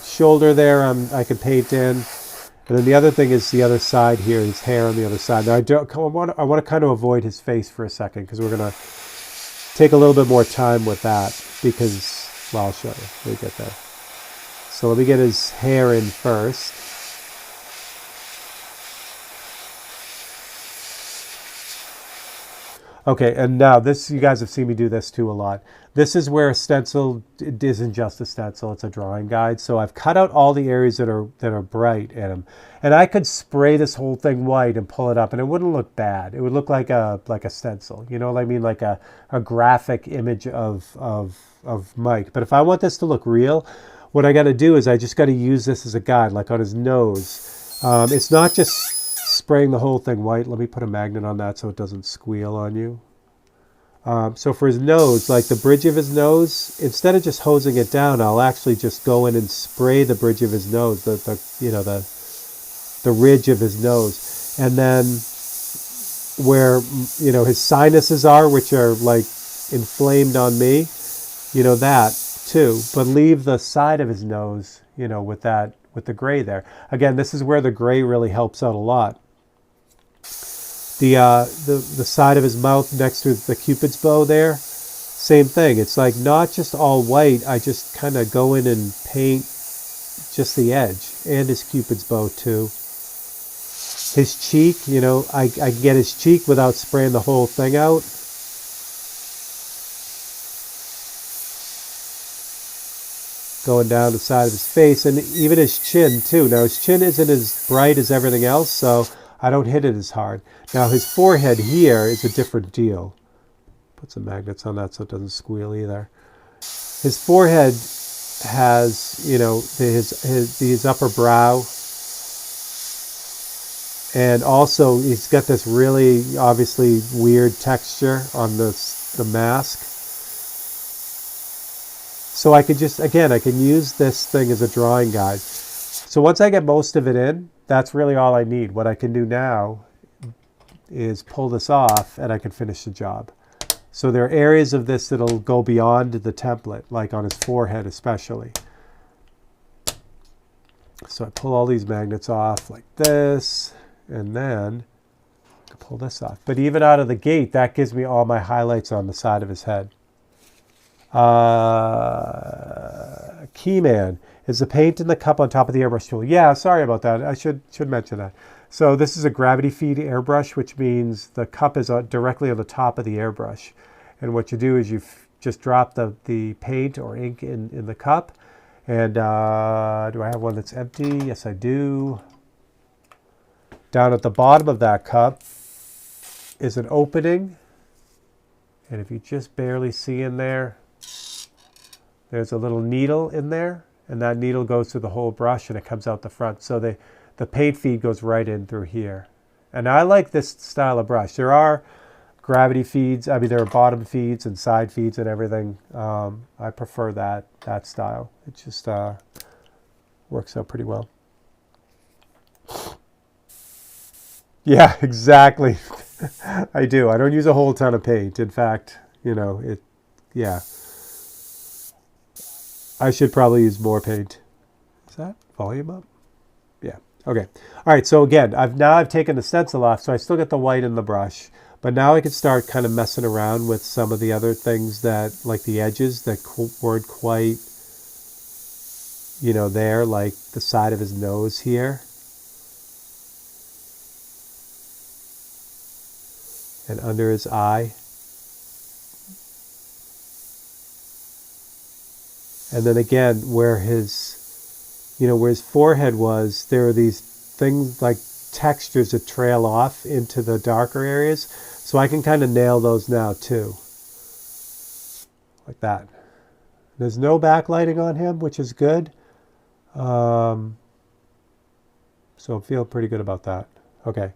shoulder there, I can paint in, and then the other thing is the other side here, his hair on the other side. Now I want to kind of avoid his face for a second because we're gonna take a little bit more time with that because, well, I'll show you. We'll get there. So let me get his hair in first. Okay, and now this, you guys have seen me do this too a lot. This is where a stencil isn't just a stencil, it's a drawing guide. So I've cut out all the areas that are bright in them. And I could spray this whole thing white and pull it up and it wouldn't look bad. It would look like a stencil, you know what I mean? Like a graphic image of Mike. But if I want this to look real, what I gotta do is I just gotta use this as a guide, like on his nose. It's not just spraying the whole thing white. Let me put a magnet on that so it doesn't squeal on you. So for his nose, like the bridge of his nose, instead of just hosing it down, I'll actually just go in and spray the bridge of his nose, the ridge of his nose, and then where his sinuses are, which are like inflamed on me, that too. But leave the side of his nose, with the gray there. Again, this is where the gray really helps out a lot. The side of his mouth next to the Cupid's bow there, same thing. It's like not just all white. I just kind of go in and paint just the edge and his Cupid's bow too. His cheek, I can get his cheek without spraying the whole thing out. Going down the side of his face, and even his chin too. Now his chin isn't as bright as everything else, so I don't hit it as hard. Now his forehead here is a different deal. Put some magnets on that so it doesn't squeal either. His forehead has, his upper brow, and also he's got this really obviously weird texture on the mask. So I could I can use this thing as a drawing guide. So once I get most of it in, that's really all I need. What I can do now is pull this off and I can finish the job. So there are areas of this that'll go beyond the template, like on his forehead especially. So I pull all these magnets off like this, and then I pull this off. But even out of the gate, that gives me all my highlights on the side of his head. Keyman, is the paint in the cup on top of the airbrush tool? Yeah, sorry about that. I should mention that. So this is a gravity feed airbrush, which means the cup is directly on the top of the airbrush. And what you do is you just drop the paint or ink in the cup, And do I have one that's empty? Yes, I do. Down at the bottom of that cup is an opening. And if you just barely see in there, there's a little needle in there. And that needle goes through the whole brush and it comes out the front. So the paint feed goes right in through here. And I like this style of brush. There are gravity feeds. I mean, there are bottom feeds and side feeds and everything. I prefer that style. It just works out pretty well. Yeah, exactly. I do. I don't use a whole ton of paint. In fact, yeah. I should probably use more paint. Is that volume up? Yeah. Okay. All right. So again, I've taken the stencil off, so I still get the white in the brush, but now I can start kind of messing around with some of the other things that, like the edges that weren't quite, there, like the side of his nose here. And under his eye. And then again, where his forehead was, there are these things like textures that trail off into the darker areas. So I can kind of nail those now too. Like that. There's no backlighting on him, which is good. So I'm feeling pretty good about that. Okay.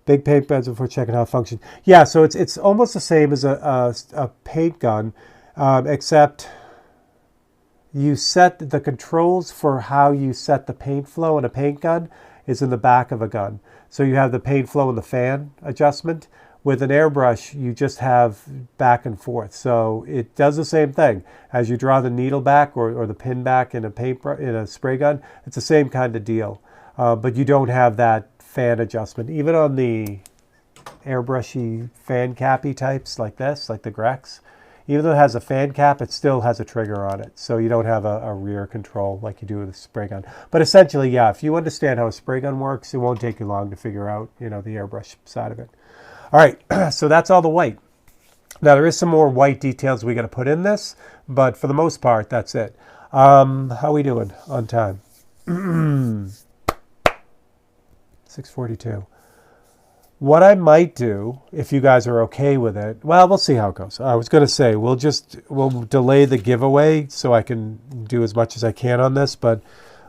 Big paint guns before checking how it functions. Yeah, so it's almost the same as a paint gun, except you set the controls for how you set the paint flow in a paint gun is in the back of a gun. So you have the paint flow and the fan adjustment. With an airbrush, you just have back and forth. So it does the same thing. As you draw the needle back or the pin back in a spray gun, it's the same kind of deal. But you don't have that fan adjustment. Even on the airbrushy fan cappy types like this, like the Grex, even though it has a fan cap, it still has a trigger on it. So you don't have a rear control like you do with a spray gun. But essentially, yeah, if you understand how a spray gun works, it won't take you long to figure out, the airbrush side of it. All right, so that's all the white. Now there is some more white details we got to put in this, but for the most part, that's it. How are we doing on time? 6:42. What I might do, if you guys are okay with it, well, we'll see how it goes. I was going to say, we'll delay the giveaway so I can do as much as I can on this, but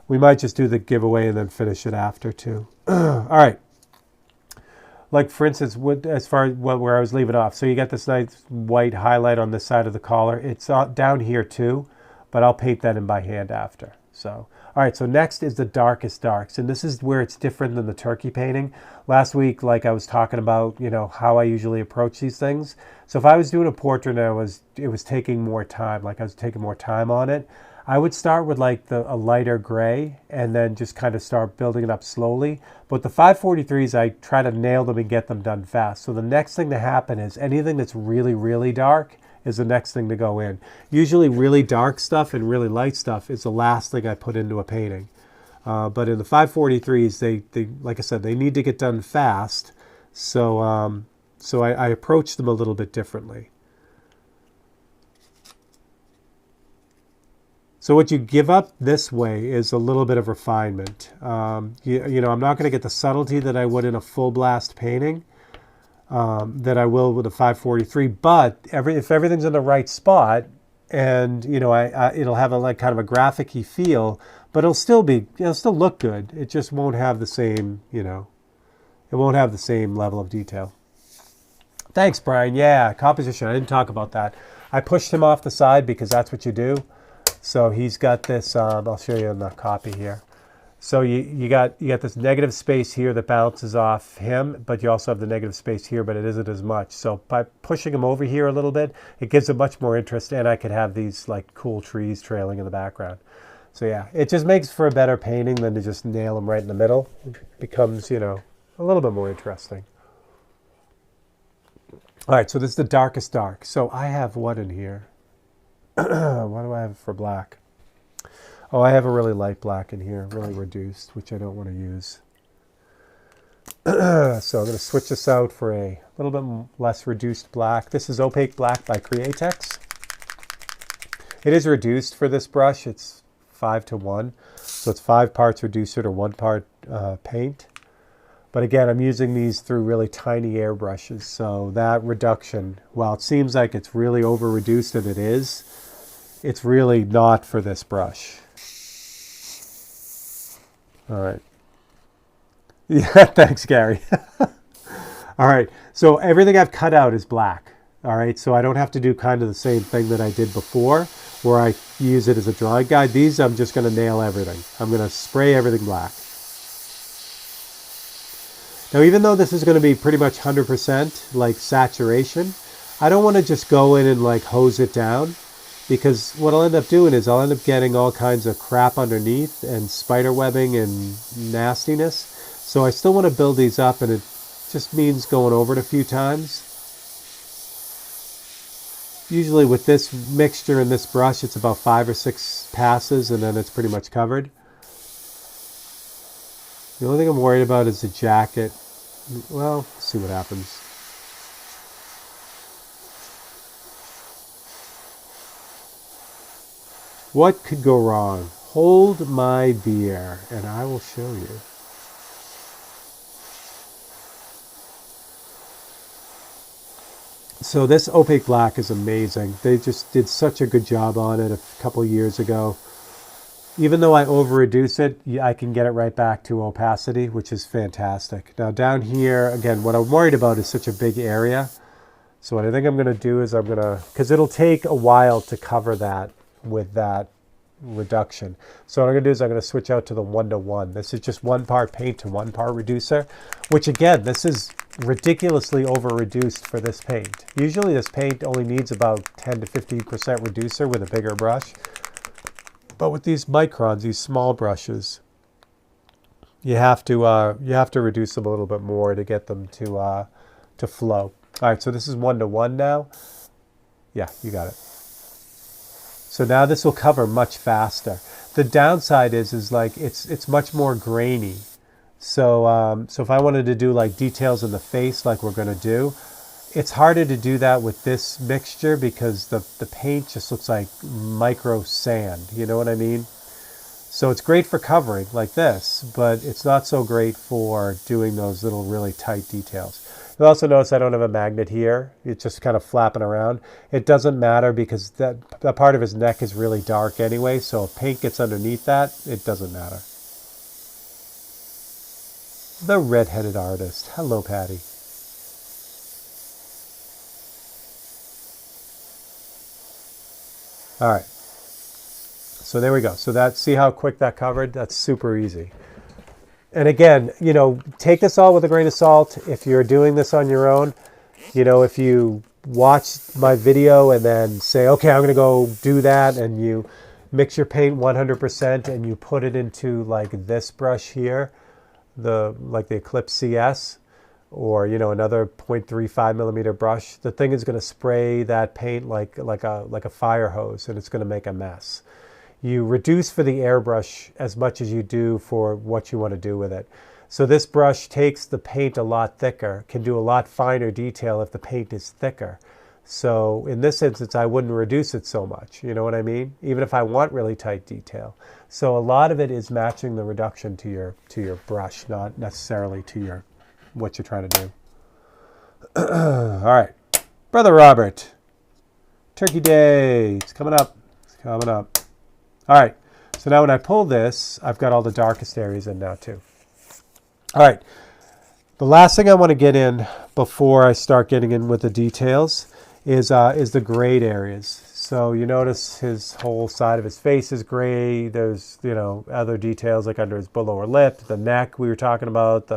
we might just do the giveaway and then finish it after too. All right. Like for instance, as far as where I was leaving off, so you got this nice white highlight on this side of the collar. It's down here too, but I'll paint that in by hand after. So, all right, so next is the darkest darks, and this is where it's different than the turkey painting. Last week, like I was talking about, how I usually approach these things. So if I was doing a portrait and it was taking more time, like I was taking more time on it, I would start with like a lighter gray and then just kind of start building it up slowly. But the 543s, I try to nail them and get them done fast. So the next thing to happen is anything that's really, really dark is the next thing to go in. Usually really dark stuff and really light stuff is the last thing I put into a painting. But in the 543s, they like I said, they need to get done fast. So I approach them a little bit differently. So what you give up this way is a little bit of refinement. I'm not going to get the subtlety that I would in a full blast painting, that I will with a 543. But if everything's in the right spot, and it'll have a kind of a graphic-y feel, but it'll still look good. It just won't have the same, it won't have the same level of detail. Thanks, Brian. Yeah, composition. I didn't talk about that. I pushed him off the side because that's what you do. So he's got this, I'll show you in the copy here. So you got this negative space here that bounces off him, but you also have the negative space here, but it isn't as much. So by pushing him over here a little bit, it gives it much more interest, and I could have these like cool trees trailing in the background. So yeah, it just makes for a better painting than to just nail them right in the middle. It becomes, a little bit more interesting. All right, so this is the darkest dark. So I have what in here? What do I have for black? Oh, I have a really light black in here, really reduced, which I don't want to use. So I'm going to switch this out for a little bit less reduced black. This is Opaque Black by Createx. It is reduced for this brush. It's 5-to-1. So it's 5 parts reducer to 1 part paint. But again, I'm using these through really tiny airbrushes. So that reduction, while it seems like it's really over reduced, and it is, it's really not for this brush. All right. Yeah, thanks, Gary. All right, so everything I've cut out is black. All right, so I don't have to do kind of the same thing that I did before, where I use it as a drawing guide. These, I'm just going to nail everything. I'm going to spray everything black. Now, even though this is going to be pretty much 100% like saturation, I don't want to just go in and like hose it down, because what I'll end up doing is I'll end up getting all kinds of crap underneath and spider webbing and nastiness. So I still want to build these up, and it just means going over it a few times. Usually with this mixture and this brush, it's about 5 or 6 passes, and then it's pretty much covered. The only thing I'm worried about is the jacket. Well, let's see what happens. What could go wrong? Hold my beer, and I will show you. So this opaque black is amazing. They just did such a good job on it a couple years ago. Even though I over-reduce it, I can get it right back to opacity, which is fantastic. Now down here, again, what I'm worried about is such a big area. So what I think I'm going to do is I'm going to, because it'll take a while to cover that with that reduction. So what I'm going to do is I'm going to switch out to the 1-to-1. This is just 1 part paint to 1 part reducer, which again, this is ridiculously over-reduced for this paint. Usually this paint only needs about 10 to 15% reducer with a bigger brush. But with these microns, these small brushes, you have to reduce them a little bit more to get them to flow. All right, so this is 1-to-1 now. Yeah, you got it. So now this will cover much faster. The downside is like it's much more grainy. So so if I wanted to do like details in the face like we're going to do, it's harder to do that with this mixture because the paint just looks like micro sand. You know what I mean? So it's great for covering like this, but it's not so great for doing those little really tight details. You'll also notice I don't have a magnet here. It's just kind of flapping around. It doesn't matter because that part of his neck is really dark anyway, so if paint gets underneath that, it doesn't matter. The red-headed artist. Hello, Patty. All right. So there we go. So that, see how quick that covered? That's super easy. And again, you know, take this all with a grain of salt. If you're doing this on your own, you know, if you watch my video and then say, okay, I'm going to go do that, and you mix your paint 100% and you put it into like this brush here, like the Eclipse CS, or, you know, another 0.35 millimeter brush, the thing is going to spray that paint like a fire hose, and it's going to make a mess. You reduce for the airbrush as much as you do for what you want to do with it. So this brush takes the paint a lot thicker, can do a lot finer detail if the paint is thicker. So in this instance, I wouldn't reduce it so much, you know what I mean? Even if I want really tight detail. So a lot of it is matching the reduction to your brush, not necessarily to what you're trying to do. All right, Brother Robert, Turkey Day, it's coming up, it's coming up. All right, so now when I pull this, I've got all the darkest areas in now too. All right, the last thing I want to get in before I start getting in with the details is the grayed areas. So you notice his whole side of his face is gray. There's, you know, other details like under his lower lip, the neck we were talking about,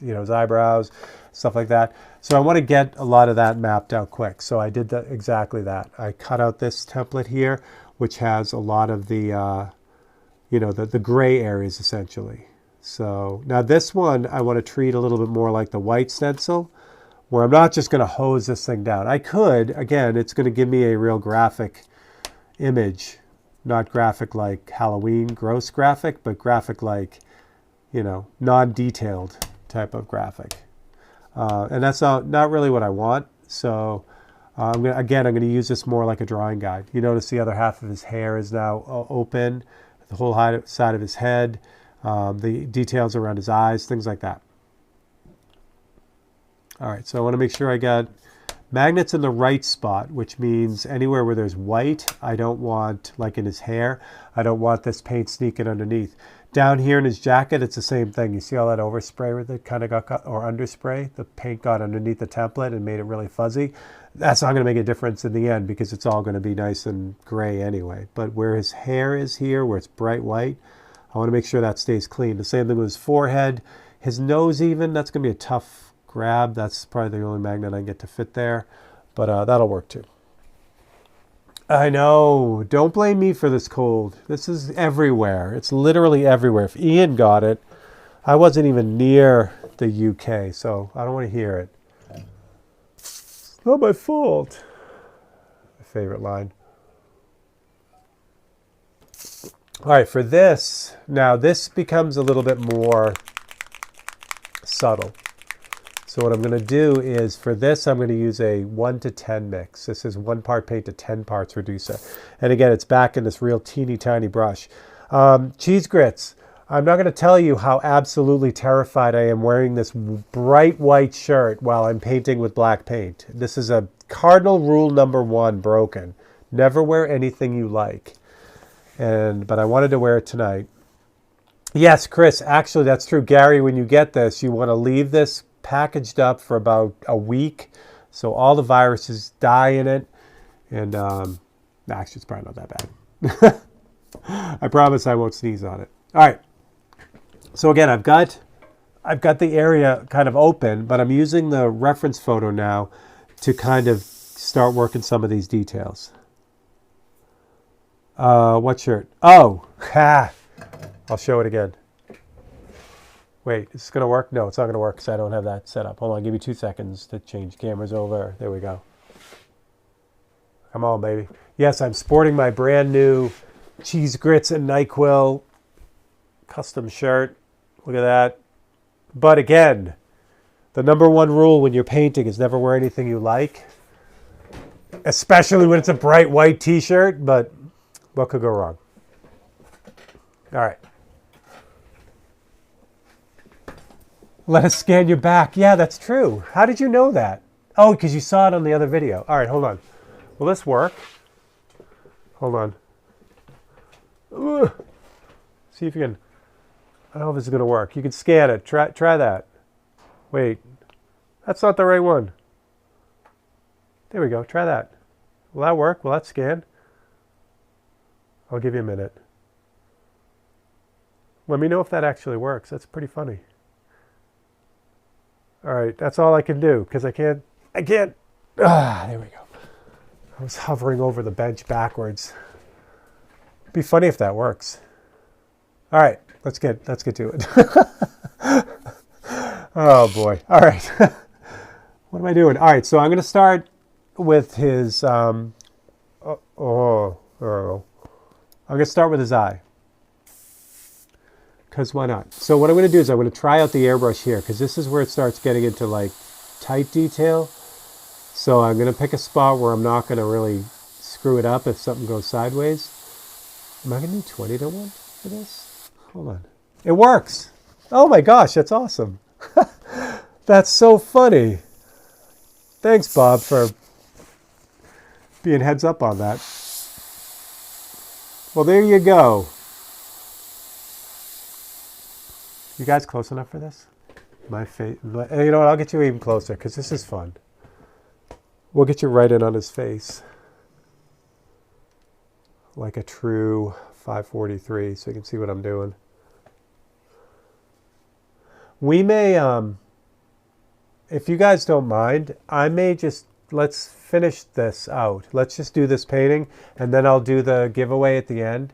his eyebrows, stuff like that. So I want to get a lot of that mapped out quick. So I did exactly that. I cut out this template here, which has a lot of the, the gray areas essentially. So now this one I want to treat a little bit more like the white stencil, where I'm not just going to hose this thing down. I could, again, it's going to give me a real graphic image, not graphic like Halloween, gross graphic, but graphic like, you know, non-detailed type of graphic. And that's not really what I want. So I'm going to use this more like a drawing guide. You notice the other half of his hair is now open, the whole side of his head, the details around his eyes, things like that. All right, so I want to make sure I got magnets in the right spot, which means anywhere where there's white, I don't want, like in his hair, I don't want this paint sneaking underneath. Down here in his jacket, it's the same thing. You see all that overspray with it kind of got, or underspray? The paint got underneath the template and made it really fuzzy. That's not going to make a difference in the end because it's all going to be nice and gray anyway. But where his hair is here, where it's bright white, I want to make sure that stays clean. The same thing with his forehead. His nose even, that's going to be a tough grab. That's probably the only magnet I get to fit there. But that'll work too. I know. Don't blame me for this cold. This is everywhere. It's literally everywhere. If Ian got it, I wasn't even near the UK, so I don't want to hear it. It's not my fault. My favorite line. All right, for this, now this becomes a little bit more subtle. So what I'm going to do is, for this, I'm going to use a 1 to 10 mix. This is 1 part paint to 10 parts reducer. And again, it's back in this real teeny tiny brush. Cheese grits. I'm not going to tell you how absolutely terrified I am wearing this bright white shirt while I'm painting with black paint. This is a cardinal rule number 1 broken. Never wear anything you like. But I wanted to wear it tonight. Yes, Chris, actually that's true. Gary, when you get this, you want to leave this packaged up for about a week so all the viruses die in it. And actually, it's probably not that bad. I promise I won't sneeze on it. All right. So again, I've got the area kind of open, but I'm using the reference photo now to kind of start working some of these details. What shirt? Oh, ha! I'll show it again. Wait, is this going to work? No, it's not going to work because I don't have that set up. Hold on, give me 2 seconds to change cameras over. There we go. Come on, baby. Yes, I'm sporting my brand new Cheese Grits and NyQuil custom shirt. Look at that. But again, the number 1 rule when you're painting is never wear anything you like. Especially when it's a bright white t-shirt, but what could go wrong? All right. Let us scan your back. Yeah, that's true. How did you know that? Oh, because you saw it on the other video. All right, hold on. Will this work? Hold on. Ugh. See if you can. I don't know if this is going to work. You can scan it. Try that. Wait. That's not the right one. There we go. Try that. Will that work? Will that scan? I'll give you a minute. Let me know if that actually works. That's pretty funny. All right, that's all I can do because I can't. There we go. I was hovering over the bench backwards. It'd be funny if that works. All right, let's get to it. Oh boy. All right. What am I doing? All right, so I'm going to start with his. I'm going to start with his eye. Because why not? So what I'm going to do is I'm going to try out the airbrush here because this is where it starts getting into like tight detail. So I'm going to pick a spot where I'm not going to really screw it up if something goes sideways. Am I going to do 20 to 1 for this? Hold on. It works. Oh my gosh, that's awesome. That's so funny. Thanks, Bob, for being heads up on that. Well, there you go. You guys close enough for this? My face. You know what? I'll get you even closer because this is fun. We'll get you right in on his face. Like a true 543 so you can see what I'm doing. We may, if you guys don't mind, I may just, let's finish this out. Let's just do this painting and then I'll do the giveaway at the end.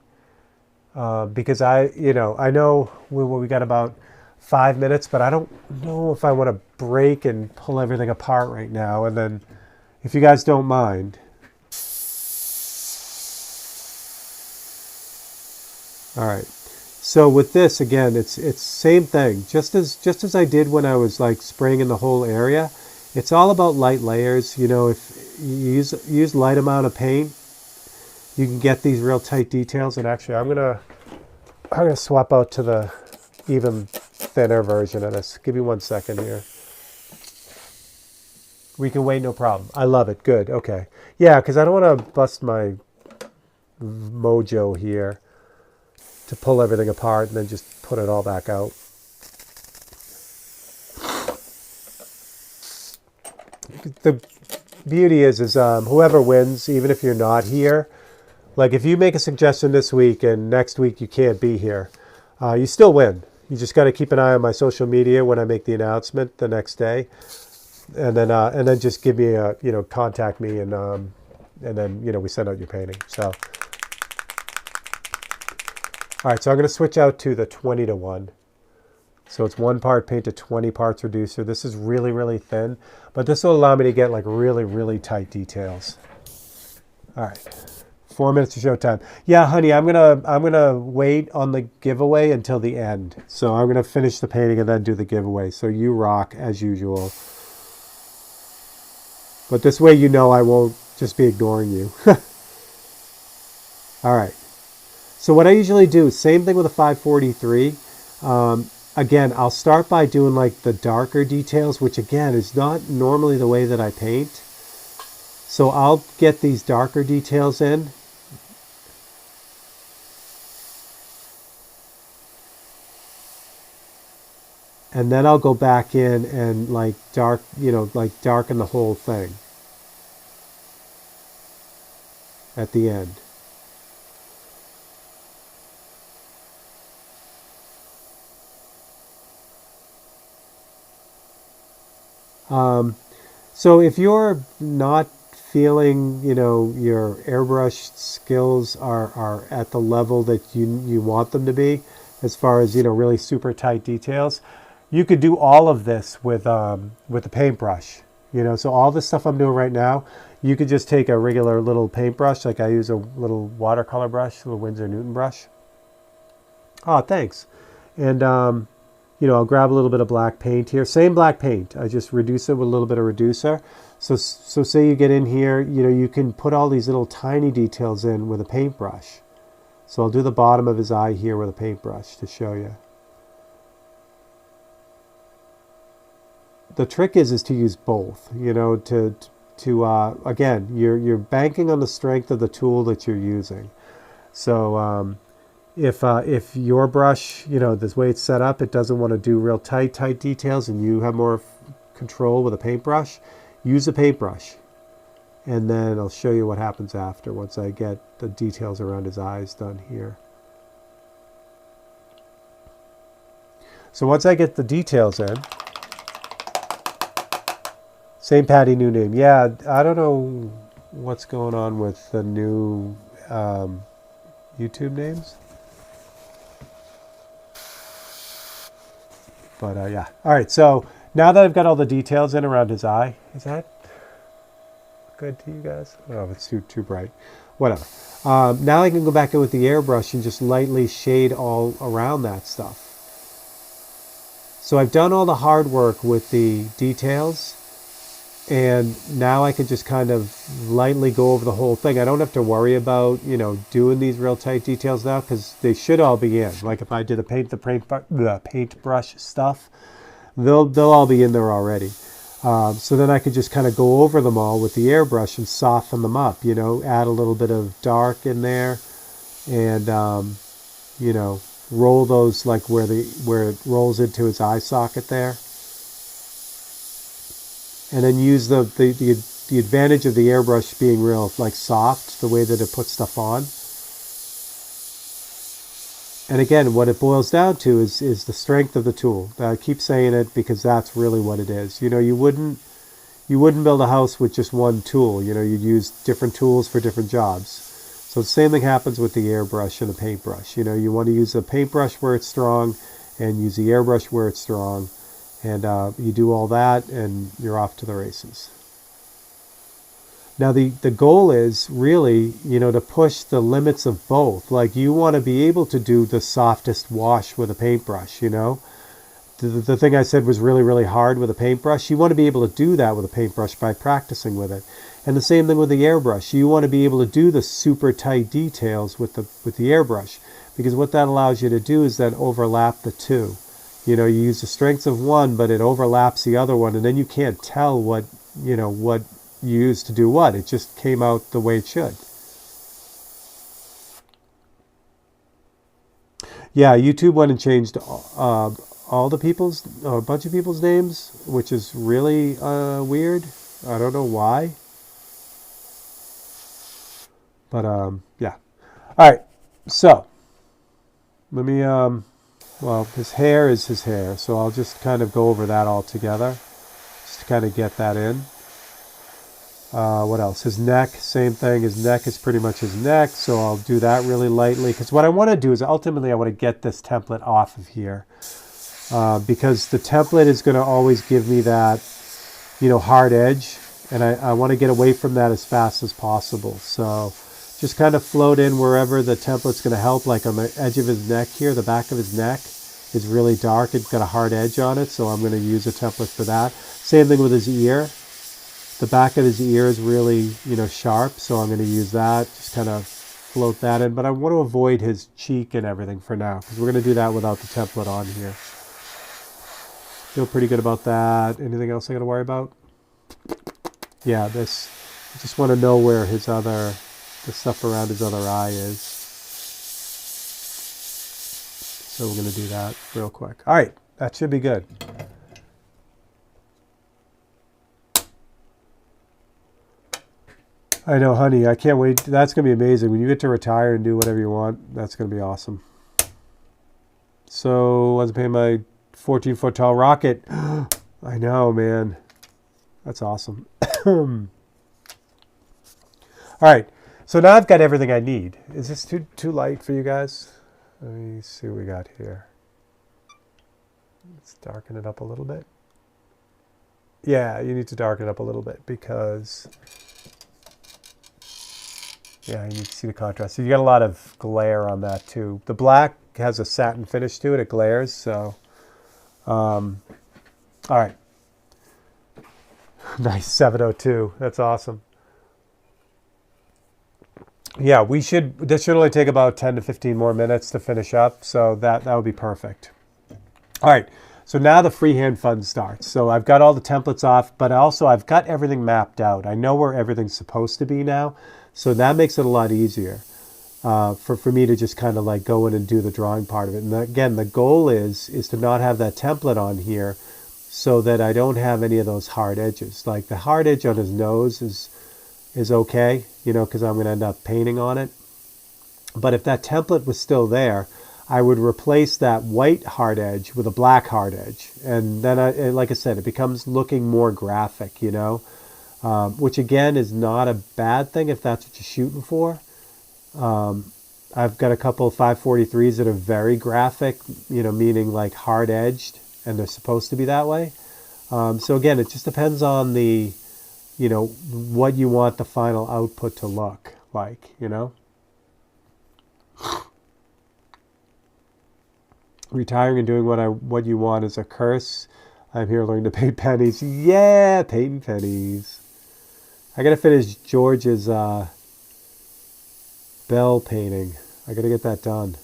Because I know we got about 5 minutes, but I don't know if I want to break and pull everything apart right now. And then, if you guys don't mind. All right. So with this, again, it's same thing. Just as I did when I was like spraying in the whole area, it's all about light layers. You know, if use light amount of paint. You can get these real tight details. And actually, I'm gonna swap out to the even thinner version of this. Give me 1 second here. We can wait, no problem. I love it. Good. Okay. Yeah, because I don't want to bust my mojo here to pull everything apart and then just put it all back out. The beauty is whoever wins, even if you're not here, like if you make a suggestion this week and next week you can't be here, you still win. You just got to keep an eye on my social media when I make the announcement the next day, and then just give me a, contact me, and then we send out your painting. So, all right, so I'm going to switch out to the 20-to-1. So it's 1 part paint to 20 parts reducer. This is really, really thin, but this will allow me to get like really, really tight details. All right, 4 minutes to show time. Yeah, honey, I'm gonna wait on the giveaway until the end. So I'm gonna finish the painting and then do the giveaway. So you rock as usual. But this way, I won't just be ignoring you. All right. So what I usually do, same thing with a 543. Again, I'll start by doing like the darker details, which again is not normally the way that I paint. So I'll get these darker details in. And then I'll go back in and like darken the whole thing at the end. So if you're not feeling, your airbrush skills are at the level that you want them to be, as far as, really super tight details, you could do all of this with a paintbrush. So all this stuff I'm doing right now, you could just take a regular little paintbrush, like I use a little watercolor brush, a little Winsor Newton brush. Oh, thanks. And I'll grab a little bit of black paint here. Same black paint. I just reduce it with a little bit of reducer. So say you get in here, you can put all these little tiny details in with a paintbrush. So I'll do the bottom of his eye here with a paintbrush to show you. The trick is to use both, again, you're banking on the strength of the tool that you're using. So, if your brush, the way it's set up, it doesn't want to do real tight details, and you have more control with a paintbrush, use a paintbrush. And then I'll show you what happens after, once I get the details around his eyes done here. So once I get the details in, same Patty, new name. Yeah, I don't know what's going on with the new YouTube names. But yeah. All right, so now that I've got all the details in around his eye, is that good to you guys? Oh, it's too bright. Whatever. Now I can go back in with the airbrush and just lightly shade all around that stuff. So I've done all the hard work with the details, and now I can just kind of lightly go over the whole thing. I don't have to worry about, doing these real tight details now, because they should all be in. Like if I did the paintbrush stuff, they'll all be in there already. So then I could just kind of go over them all with the airbrush and soften them up, add a little bit of dark in there, and, roll those like where it rolls into his eye socket there. And then use the advantage of the airbrush being real like soft, the way that it puts stuff on. And again, what it boils down to is the strength of the tool. I keep saying it because that's really what it is. You wouldn't build a house with just one tool. You'd use different tools for different jobs. So the same thing happens with the airbrush and the paintbrush. You want to use the paintbrush where it's strong and use the airbrush where it's strong. And you do all that, and you're off to the races. Now, the goal is really, to push the limits of both. Like, you want to be able to do the softest wash with a paintbrush, the thing I said was really, really hard with a paintbrush. You want to be able to do that with a paintbrush by practicing with it. And the same thing with the airbrush. You want to be able to do the super tight details with the airbrush, because what that allows you to do is then overlap the two. You know, you use the strength of one, but it overlaps the other one, and then you can't tell what you used to do what. It just came out the way it should. Yeah, YouTube went and changed all the people's, a bunch of people's names, which is really weird. I don't know why. But, yeah. All right. So, let me, well, his hair is his hair. So I'll just kind of go over that all together. Just to kind of get that in. What else? His neck, same thing. His neck is pretty much his neck. So I'll do that really lightly. Because what I want to do is ultimately I want to get this template off of here. Because the template is going to always give me that, hard edge. And I want to get away from that as fast as possible. So just kind of float in wherever the template's going to help. Like on the edge of his neck here, the back of his neck is really dark. It's got a hard edge on it. So I'm going to use a template for that. Same thing with his ear. The back of his ear is really, sharp. So I'm going to use that. Just kind of float that in. But I want to avoid his cheek and everything for now, because we're going to do that without the template on here. Feel pretty good about that. Anything else I got to worry about? Yeah, this, I just want to know where his the stuff around his other eye is. So we're going to do that real quick. All right, that should be good. I know, honey, I can't wait. That's going to be amazing. When you get to retire and do whatever you want, that's going to be awesome. So, I was paying my 14-foot tall rocket. I know, man. That's awesome. All right. So now I've got everything I need. Is this too light for you guys? Let me see what we got here. Let's darken it up a little bit. Yeah, you need to darken it up a little bit because, yeah, you need to see the contrast. So you got a lot of glare on that too. The black has a satin finish to it. It glares. So, all right. Nice, 702. That's awesome. Yeah, this should only take about 10 to 15 more minutes to finish up, so that would be perfect. All right, so now the freehand fun starts. So I've got all the templates off, but also I've got everything mapped out. I know where everything's supposed to be now, so that makes it a lot easier for me to just kind of like go in and do the drawing part of it. And again, the goal is to not have that template on here so that I don't have any of those hard edges. Like the hard edge on his nose is okay, because I'm going to end up painting on it. But if that template was still there, I would replace that white hard edge with a black hard edge. And then, like I said, it becomes looking more graphic, which again is not a bad thing if that's what you're shooting for. I've got a couple of 543s that are very graphic, meaning like hard edged, and they're supposed to be that way. So again, it just depends on the, what you want the final output to look like, Retiring and doing what you want is a curse. I'm here learning to paint pennies. Yeah, painting pennies. I got to finish George's bell painting. I got to get that done.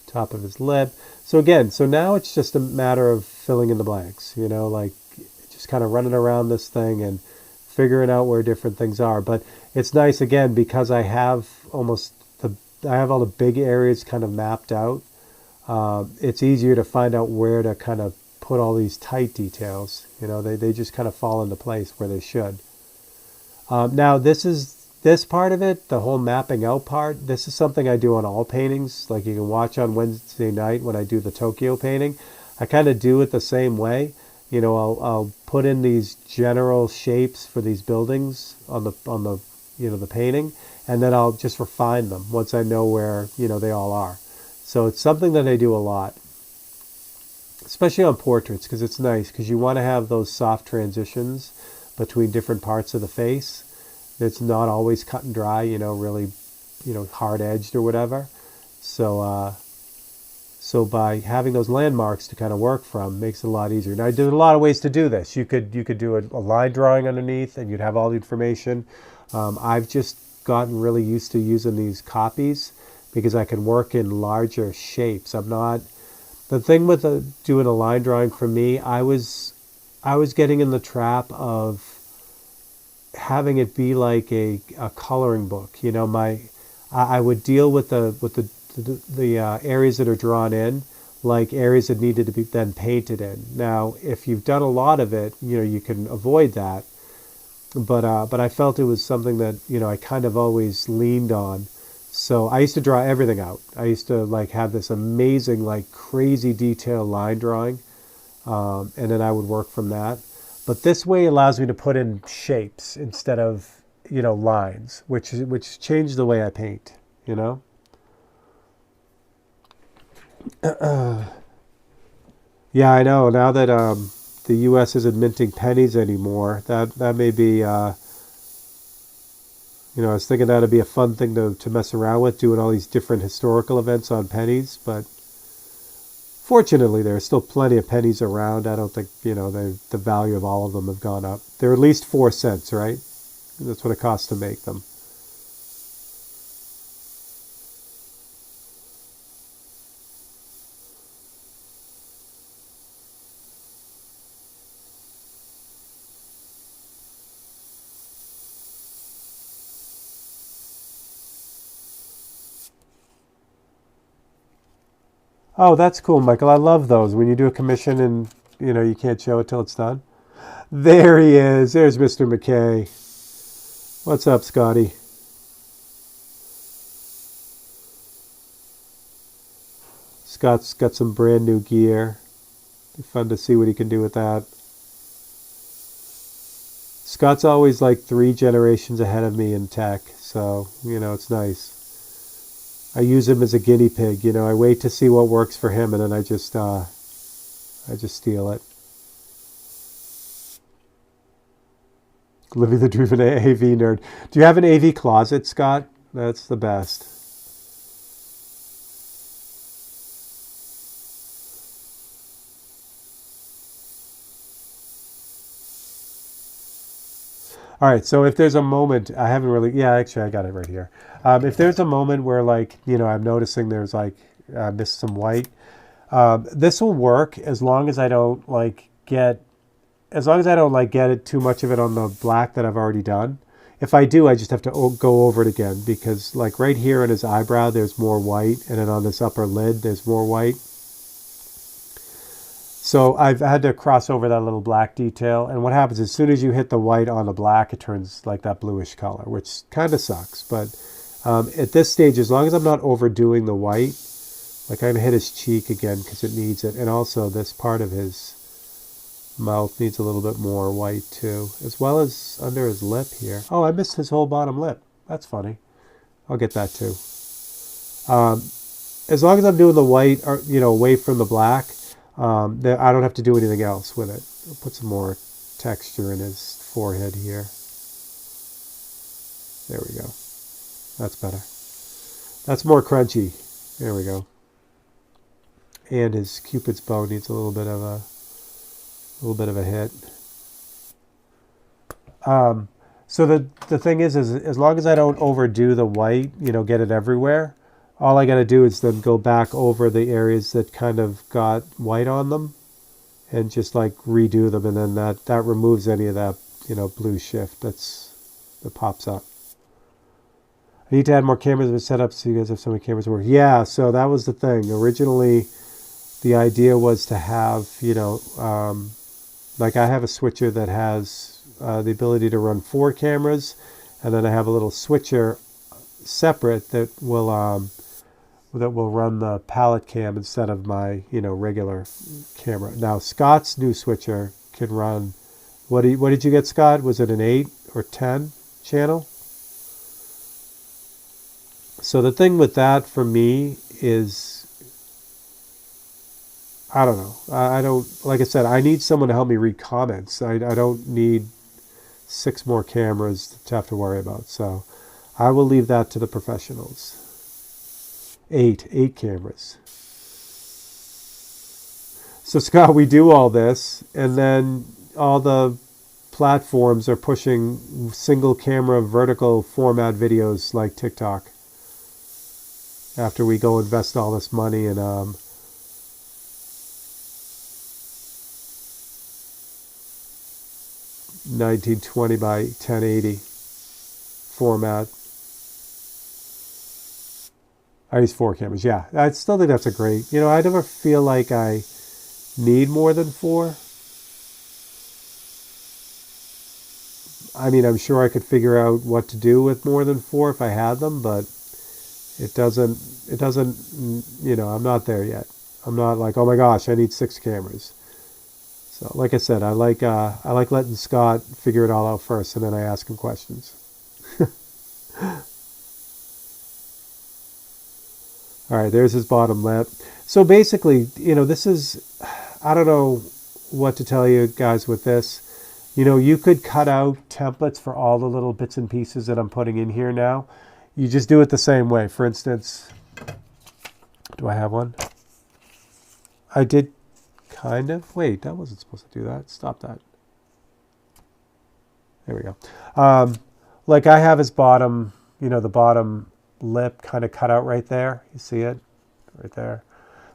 Top of his lip. So again, now it's just a matter of filling in the blanks, like just kind of running around this thing and figuring out where different things are. But it's nice again because I have all the big areas kind of mapped out. It's easier to find out where to kind of put all these tight details. They just kind of fall into place where they should. Now this part of it, the whole mapping out part, this is something I do on all paintings. Like you can watch on Wednesday night when I do the Tokyo painting. I kind of do it the same way. I'll put in these general shapes for these buildings on the the painting, and then I'll just refine them once I know where they all are. So it's something that I do a lot, especially on portraits, because it's nice because you want to have those soft transitions between different parts of the face. It's not always cut and dry, really hard edged or whatever. So so by having those landmarks to kind of work from makes it a lot easier. Now, there's a lot of ways to do this. You could do a line drawing underneath, and you'd have all the information. I've just gotten really used to using these copies because I can work in larger shapes. I'm not the thing with doing a line drawing for me. I was getting in the trap of having it be like a coloring book. I would deal with the areas that are drawn in like areas that needed to be then painted in. Now, if you've done a lot of it, you can avoid that. But I felt it was something that I kind of always leaned on. So I used to draw everything out. I used to like have this amazing, like crazy detailed line drawing, and then I would work from that. But this way allows me to put in shapes instead of lines, which changed the way I paint. Yeah, I know. Now that the U.S. isn't minting pennies anymore, that may be. I was thinking that'd be a fun thing to mess around with, doing all these different historical events on pennies. But fortunately, there are still plenty of pennies around. I don't think the value of all of them have gone up. They're at least 4 cents, right? That's what it costs to make them. Oh, that's cool, Michael. I love those. When you do a commission and you can't show it till it's done. There he is. There's Mr. McKay. What's up, Scotty? Scott's got some brand new gear. Be fun to see what he can do with that. Scott's always like 3 generations ahead of me in tech, so it's nice. I use him as a guinea pig. I wait to see what works for him, and then I just steal it. Living the dream of an AV nerd. Do you have an AV closet, Scott? That's the best. All right, so if there's a moment, I haven't really, yeah, actually, I got it right here. If there's a moment where, like, I'm noticing there's, like, I missed some white, this will work as long as I don't, get it too much of it on the black that I've already done. If I do, I just have to go over it again because, like, right here in his eyebrow, there's more white, and then on this upper lid, there's more white. So I've had to cross over that little black detail. And what happens as soon as you hit the white on the black, it turns like that bluish color, which kind of sucks. But at this stage, as long as I'm not overdoing the white, like I'm going to hit his cheek again because it needs it. And also this part of his mouth needs a little bit more white too, as well as under his lip here. Oh, I missed his whole bottom lip. That's funny. I'll get that too. As long as I'm doing the white, away from the black, I don't have to do anything else with it. I'll put some more texture in his forehead here. There we go. That's better. That's more crunchy. There we go. And his Cupid's bow needs a little bit of a hit. So the thing is as long as I don't overdo the white, get it everywhere, all I got to do is then go back over the areas that kind of got white on them and just like redo them. And then that removes any of that, blue shift that pops up. I need to add more cameras in the setup so you guys have so many cameras to work. Yeah, so that was the thing. Originally, the idea was to have, like I have a switcher that has the ability to run 4 cameras, and then I have a little switcher separate that will run the palette cam instead of my regular camera. Now Scott's new switcher can run. What did you get, Scott? Was it an 8 or 10 channel? So the thing with that for me is, I don't know. I don't, like I said, I need someone to help me read comments. I don't need 6 more cameras to have to worry about. So I will leave that to the professionals. 8 cameras. So Scott, we do all this, and then all the platforms are pushing single camera vertical format videos like TikTok. After we go invest all this money in 1920 by 1080 format. I use 4 cameras. Yeah, I still think that's a great. I never feel like I need more than 4. I mean, I'm sure I could figure out what to do with more than 4 if I had them, but it doesn't, I'm not there yet. I'm not like, oh my gosh, I need 6 cameras. So like I said, I like letting Scott figure it all out first, and then I ask him questions. All right, there's his bottom lip. So basically, this is, I don't know what to tell you guys with this. You could cut out templates for all the little bits and pieces that I'm putting in here now. You just do it the same way. For instance, do I have one? I did kind of. Wait, that wasn't supposed to do that. Stop that. There we go. Like I have his bottom, the bottom lip kind of cut out right there. You see it? Right there.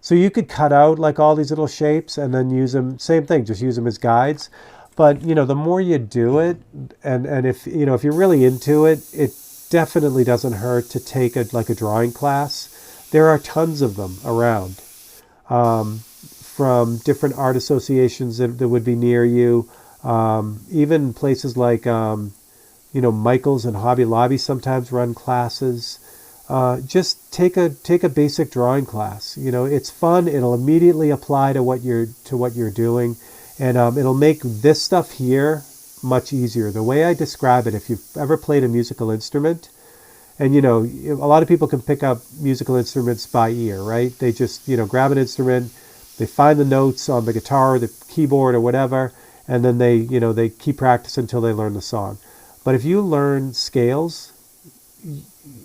So you could cut out like all these little shapes and then use them, same thing, just use them as guides. But, the more you do it, and if, if you're really into it, it definitely doesn't hurt to take a drawing class. There are tons of them around, from different art associations that would be near you. Even places like, Michael's and Hobby Lobby sometimes run classes. Just take a basic drawing class. It's fun. It'll immediately apply to what you're doing. And it'll make this stuff here much easier. The way I describe it, if you've ever played a musical instrument, and a lot of people can pick up musical instruments by ear, right? They just, grab an instrument, they find the notes on the guitar, the keyboard, or whatever, and then they keep practicing until they learn the song. But if you learn scales,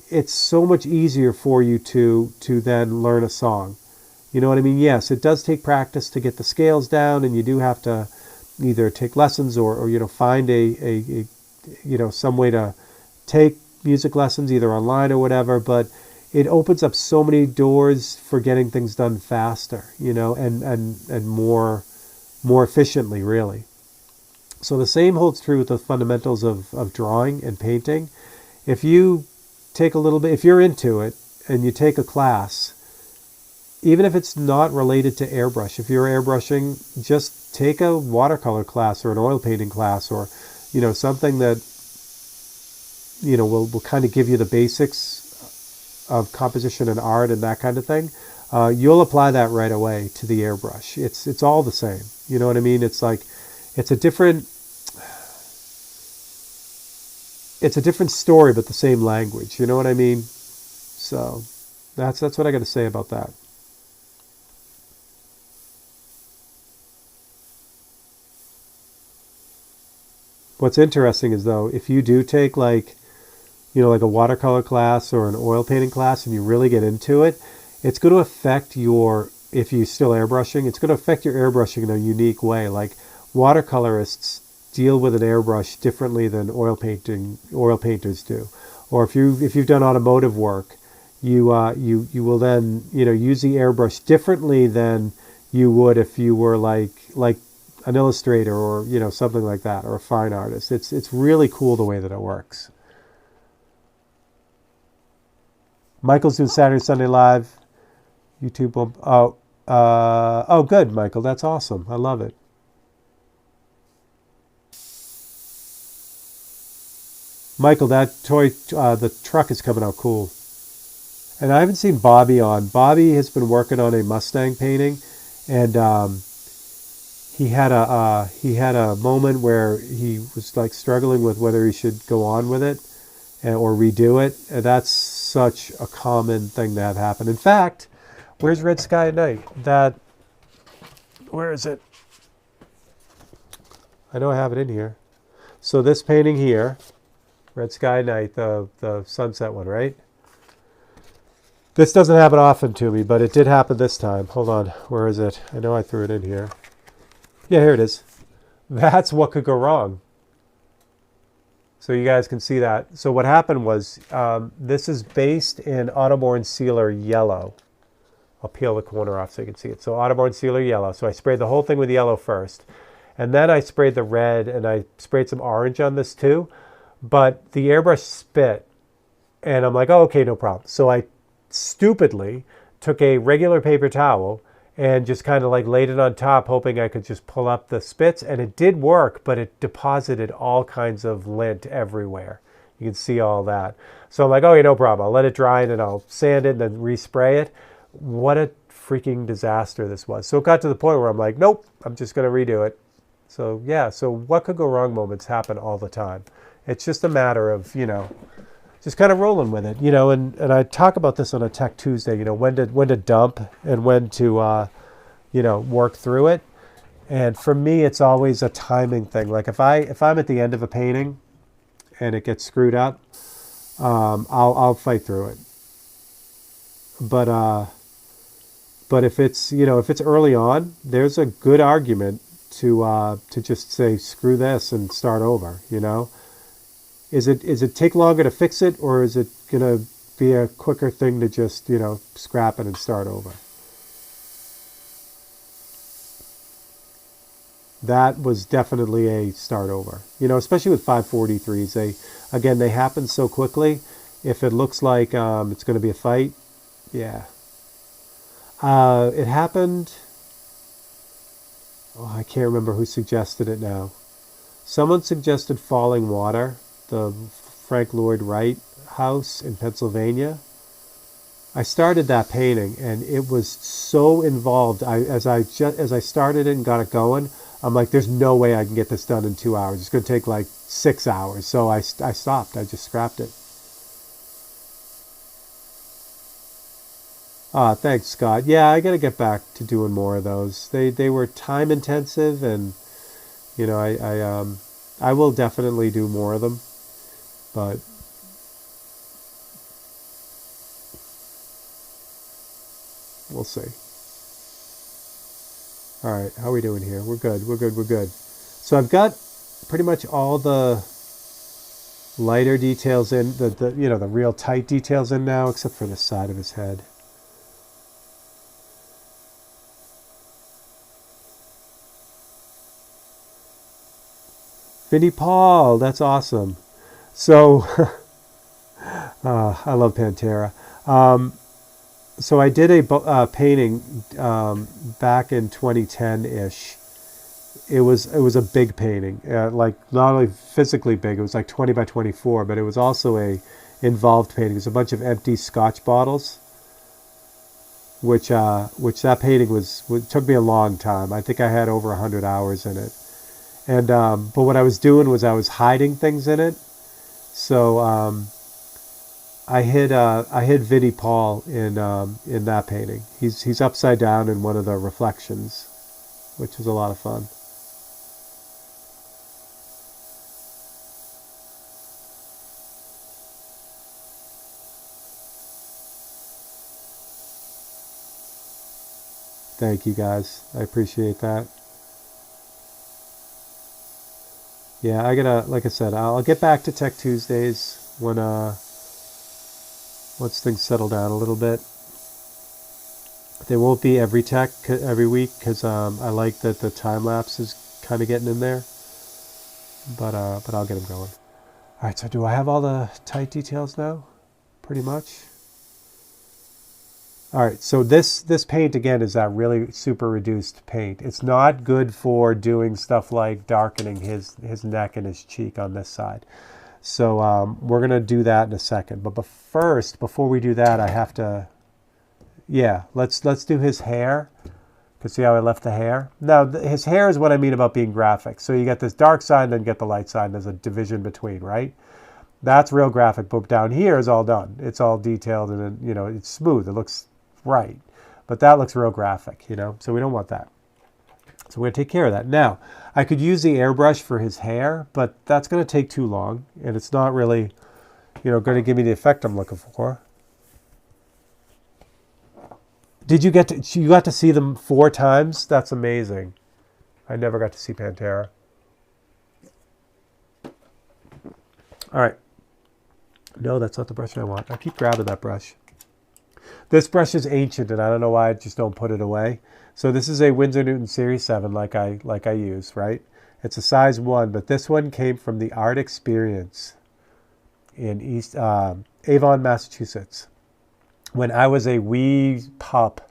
it's so much easier for you to then learn a song. You know what I mean? Yes, it does take practice to get the scales down, and you do have to either take lessons or find a some way to take music lessons either online or whatever. But it opens up so many doors for getting things done faster, and more efficiently, really. So the same holds true with the fundamentals of drawing and painting. If you take a little bit, if you're into it and you take a class, even if it's not related to airbrush, if you're airbrushing, just take a watercolor class or an oil painting class, or something that will kind of give you the basics of composition and art and that kind of thing. You'll apply that right away to the airbrush. It's all the same. You know what I mean? It's like it's a different story, but the same language. You know what I mean? So that's what I got to say about that. What's interesting is, though, if you do take like a watercolor class or an oil painting class and you really get into it, it's going to affect if you're still airbrushing, it's going to affect your airbrushing in a unique way. Like watercolorists deal with an airbrush differently than oil painters do. Or if you've done automotive work, you will then use the airbrush differently than you would if you were like an illustrator or something like that, or a fine artist. It's really cool the way that it works. Michael's doing Saturday, Sunday live. YouTube. Oh, good, Michael. That's awesome. I love it. Michael, that toy, the truck is coming out cool. And I haven't seen Bobby on. Bobby has been working on a Mustang painting, and he had a moment where he was like struggling with whether he should go on with it or redo it. And that's such a common thing to have happen. In fact, where's Red Sky at Night? Where is it? I know I have it in here. So this painting here, Red Sky Night, the sunset one, right? This doesn't happen often to me, but it did happen this time. Hold on, where is it? I know I threw it in here. Yeah, here it is. That's what could go wrong. So you guys can see that. So what happened was, this is based in Autoborn Sealer Yellow. I'll peel the corner off so you can see it. So Autoborn Sealer Yellow. So I sprayed the whole thing with yellow first. And then I sprayed the red, and I sprayed some orange on this too. But the airbrush spit. And I'm like, oh, okay, no problem. So I stupidly took a regular paper towel and just kind of like laid it on top, hoping I could just pull up the spits. And it did work, but it deposited all kinds of lint everywhere. You can see all that. So I'm like, oh, yeah, no problem. I'll let it dry and then I'll sand it and then respray it. What a freaking disaster this was. So it got to the point where I'm like, nope, I'm just going to redo it. So yeah, so what could go wrong moments happen all the time. It's just a matter of, just kind of rolling with it, and I talk about this on a Tech Tuesday, when to dump and when to, work through it. And for me, it's always a timing thing. Like if I'm at the end of a painting and it gets screwed up, I'll fight through it. But if it's, if it's early on, there's a good argument to just say, screw this and start over, Is it take longer to fix it, or is it going to be a quicker thing to just, scrap it and start over? That was definitely a start over, especially with 543s. They happen so quickly. If it looks like it's going to be a fight, yeah. It happened, I can't remember who suggested it now. Someone suggested Falling Water, the Frank Lloyd Wright house in Pennsylvania. I started that painting and it was so involved. As I started it and got it going, I'm like, there's no way I can get this done in 2 hours. It's going to take like 6 hours. So I stopped. I just scrapped it. Thanks, Scott. Yeah, I got to get back to doing more of those. They were time intensive, and I will definitely do more of them. But we'll see. All right, how are we doing here? We're good. So I've got pretty much all the lighter details in, the real tight details in now, except for the side of his head. Vinnie Paul, that's awesome. So, I love Pantera. So I did a painting back in 2010-ish. It was a big painting, like not only physically big, it was like 20 by 24, but it was also a involved painting. It was a bunch of empty Scotch bottles, which that painting took me a long time. I think I had over 100 hours in it. And but what I was doing was I was hiding things in it. So I hid Vinnie Paul in that painting. He's upside down in one of the reflections, which was a lot of fun. Thank you guys. I appreciate that. Yeah, like I said, I'll get back to Tech Tuesdays when once things settle down a little bit. They won't be every week because I like that the time lapse is kind of getting in there. But I'll get them going. All right. So do I have all the tight details now? Pretty much. All right, so this paint, again, is that really super reduced paint. It's not good for doing stuff like darkening his neck and his cheek on this side. So we're going to do that in a second. But first, before we do that, I have to, let's do his hair. You see how I left the hair? Now, his hair is what I mean about being graphic. So you get this dark side and then get the light side, and there's a division between, right? That's real graphic, but down here is all done. It's all detailed and, it's smooth. It looks right, but that looks real graphic, so we don't want that. So we're going to take care of that. Now, I could use the airbrush for his hair, but that's going to take too long, and it's not really, going to give me the effect I'm looking for. Did you got to see them 4 times? That's amazing. I never got to see Pantera. All right. No, that's not the brush I want. I keep grabbing that brush. This brush is ancient, and I don't know why I just don't put it away. So this is a Winsor Newton Series 7 like I use, right? It's a size 1, but this one came from the Art Experience in Avon, Massachusetts. When I was a wee pup,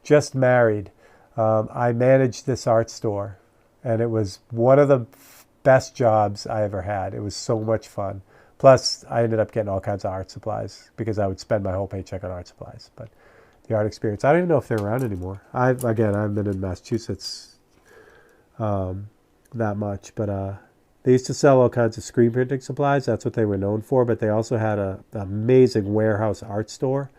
just married, I managed this art store, and it was one of the best jobs I ever had. It was so much fun. Plus, I ended up getting all kinds of art supplies because I would spend my whole paycheck on art supplies. But the Art Experience, I don't even know if they're around anymore. I've been in Massachusetts that much, but they used to sell all kinds of screen printing supplies. That's what they were known for, but they also had an amazing warehouse art store.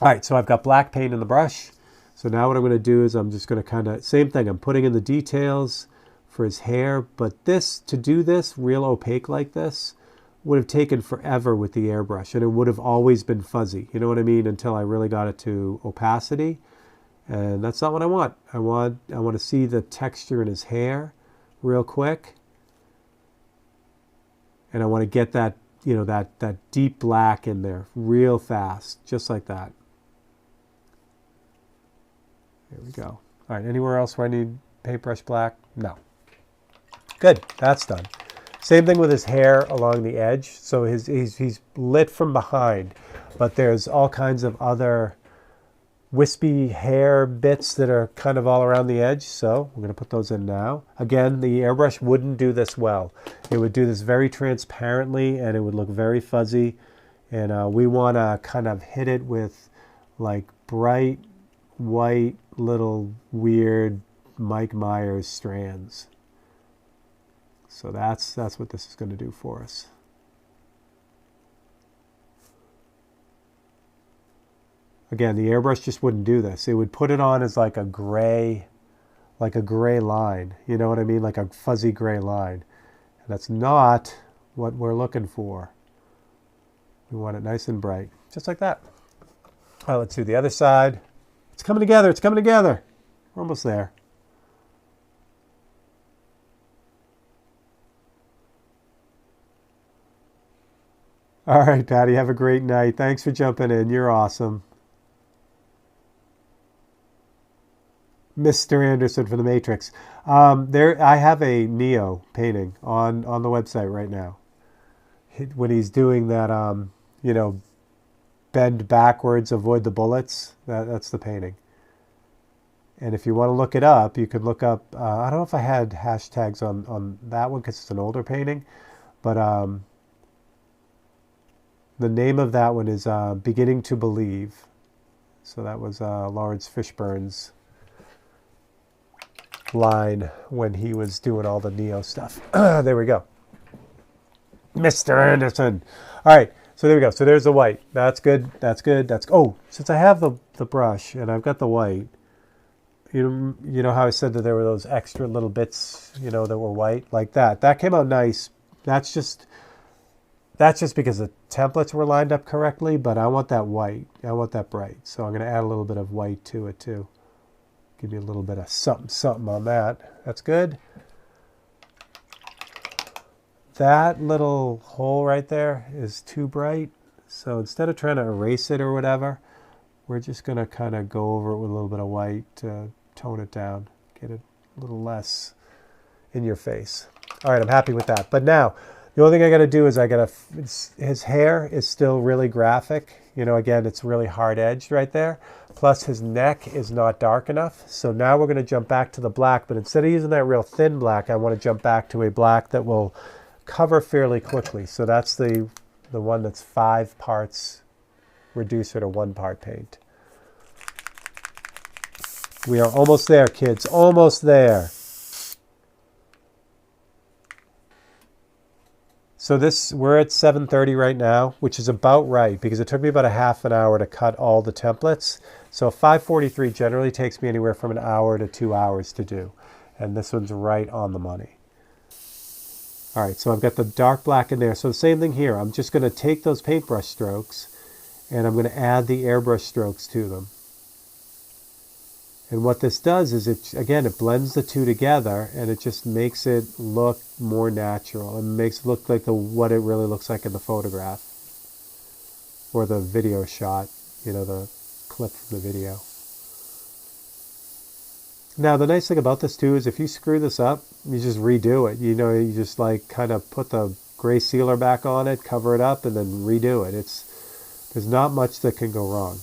All right, so I've got black paint in the brush. So now what I'm going to do is I'm just going to same thing. I'm putting in the details for his hair, but to do this real opaque like this would have taken forever with the airbrush, and it would have always been fuzzy. You know what I mean? Until I really got it to opacity, and that's not what I want. I want to see the texture in his hair real quick, and I want to get that that deep black in there real fast, just like that. There we go. All right, anywhere else where I need paintbrush black? No. Good, that's done. Same thing with his hair along the edge. So he's lit from behind, but there's all kinds of other wispy hair bits that are kind of all around the edge. So we're going to put those in now. Again, the airbrush wouldn't do this well. It would do this very transparently, and it would look very fuzzy. And we want to kind of hit it with like bright white little weird Mike Myers strands. So that's what this is going to do for us. Again, the airbrush just wouldn't do this. It would put it on as like a gray line. You know what I mean? Like a fuzzy gray line. And that's not what we're looking for. We want it nice and bright, just like that. All right, let's do the other side. It's coming together. It's coming together. We're almost there. All right, Patty, have a great night. Thanks for jumping in. You're awesome. Mr. Anderson from The Matrix. I have a Neo painting on the website right now. When he's doing that, bend backwards, avoid the bullets. That's the painting. And if you want to look it up, you could look up, I don't know if I had hashtags on that one because it's an older painting, but the name of that one is Beginning to Believe. So that was Lawrence Fishburne's line when he was doing all the Neo stuff. There we go. Mr. Anderson. All right, so there we go. So there's the white. That's good. That's good. Oh, since I have the brush and I've got the white, you know how I said that there were those extra little bits, that were white? Like that. That came out nice. That's just because the templates were lined up correctly, but I want that white. I want that bright. So I'm going to add a little bit of white to it too. Give you a little bit of something on that. That's good. That little hole right there is too bright. So instead of trying to erase it or whatever, we're just going to kind of go over it with a little bit of white to tone it down. Get it a little less in your face. All right, I'm happy with that. But now, the only thing I got to do is his hair is still really graphic. Again, it's really hard edged right there. Plus his neck is not dark enough. So now we're going to jump back to the black, but instead of using that real thin black, I want to jump back to a black that will cover fairly quickly. So that's the one that's 5 parts reducer to 1 part paint. We are almost there, kids. Almost there. So we're at 7:30 right now, which is about right because it took me about a half an hour to cut all the templates. So 5:43 generally takes me anywhere from an hour to 2 hours to do. And this one's right on the money. All right, so I've got the dark black in there. So the same thing here. I'm just going to take those paintbrush strokes and I'm going to add the airbrush strokes to them. And what this does is it blends the two together and it just makes it look more natural and makes it look like what it really looks like in the photograph or the video shot, the clip from the video. Now, the nice thing about this too is if you screw this up, you just redo it. You just like kind of put the gray sealer back on it, cover it up, and then redo it. There's not much that can go wrong.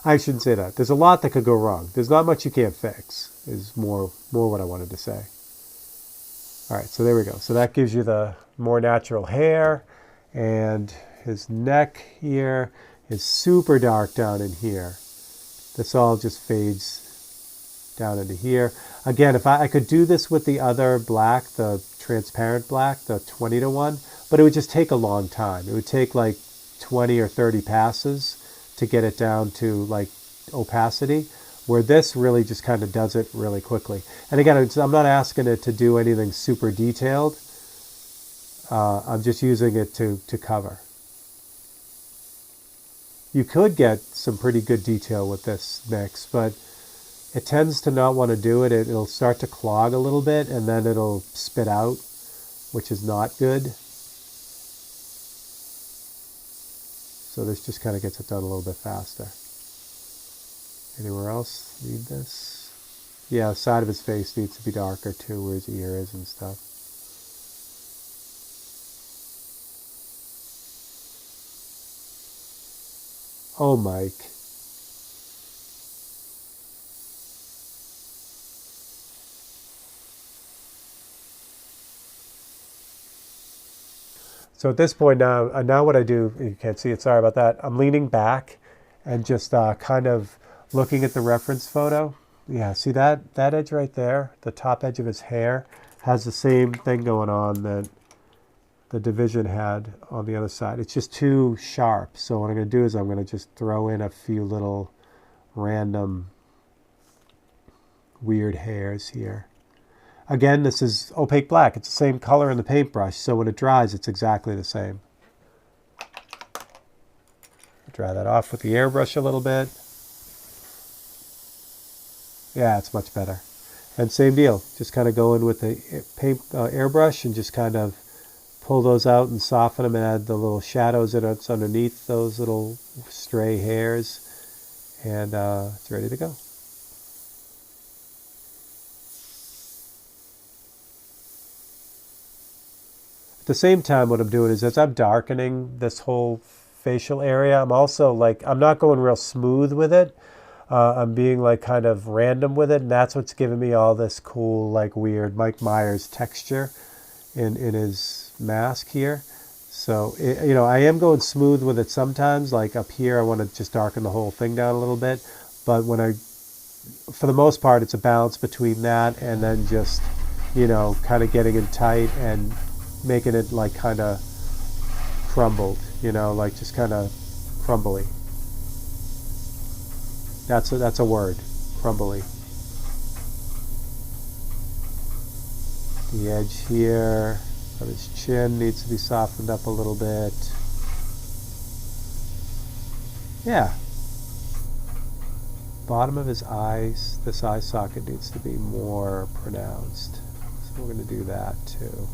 I shouldn't say that. There's a lot that could go wrong. There's not much you can't fix, is more what I wanted to say. All right, so there we go. So that gives you the more natural hair, and his neck here is super dark down in here. This all just fades down into here. Again, if I could do this with the other black, the transparent black, the 20:1, but it would just take a long time. It would take like 20 or 30 passes to get it down to like opacity, where this really just kind of does it really quickly. And again, I'm not asking it to do anything super detailed. I'm just using it to cover. You could get some pretty good detail with this mix, but it tends to not want to do it. It'll start to clog a little bit and then it'll spit out, which is not good. So this just kind of gets it done a little bit faster. Anywhere else need this? Yeah, the side of his face needs to be darker too, where his ear is and stuff. Oh, Mike. So at this point now what I do, you can't see it, sorry about that. I'm leaning back and just kind of looking at the reference photo. Yeah, see that edge right there? The top edge of his hair has the same thing going on that the division had on the other side. It's just too sharp. So what I'm going to do is I'm going to just throw in a few little random weird hairs here. Again, this is opaque black. It's the same color in the paintbrush, so when it dries, it's exactly the same. Dry that off with the airbrush a little bit. Yeah, it's much better. And same deal. Just kind of go in with the airbrush and just kind of pull those out and soften them and add the little shadows that's underneath those little stray hairs. And it's ready to go. At the same time, what I'm doing is as I'm darkening this whole facial area, I'm also I'm not going real smooth with it. I'm being kind of random with it, and that's what's giving me all this cool, weird Mike Myers texture in his mask here. So, I am going smooth with it sometimes. Like up here, I want to just darken the whole thing down a little bit. But for the most part, it's a balance between that and then just, kind of getting it tight and making it kind of crumbled, just kind of crumbly. That's a word, crumbly. The edge here of his chin needs to be softened up a little bit. Yeah. Bottom of his eyes, this eye socket needs to be more pronounced. So we're going to do that too.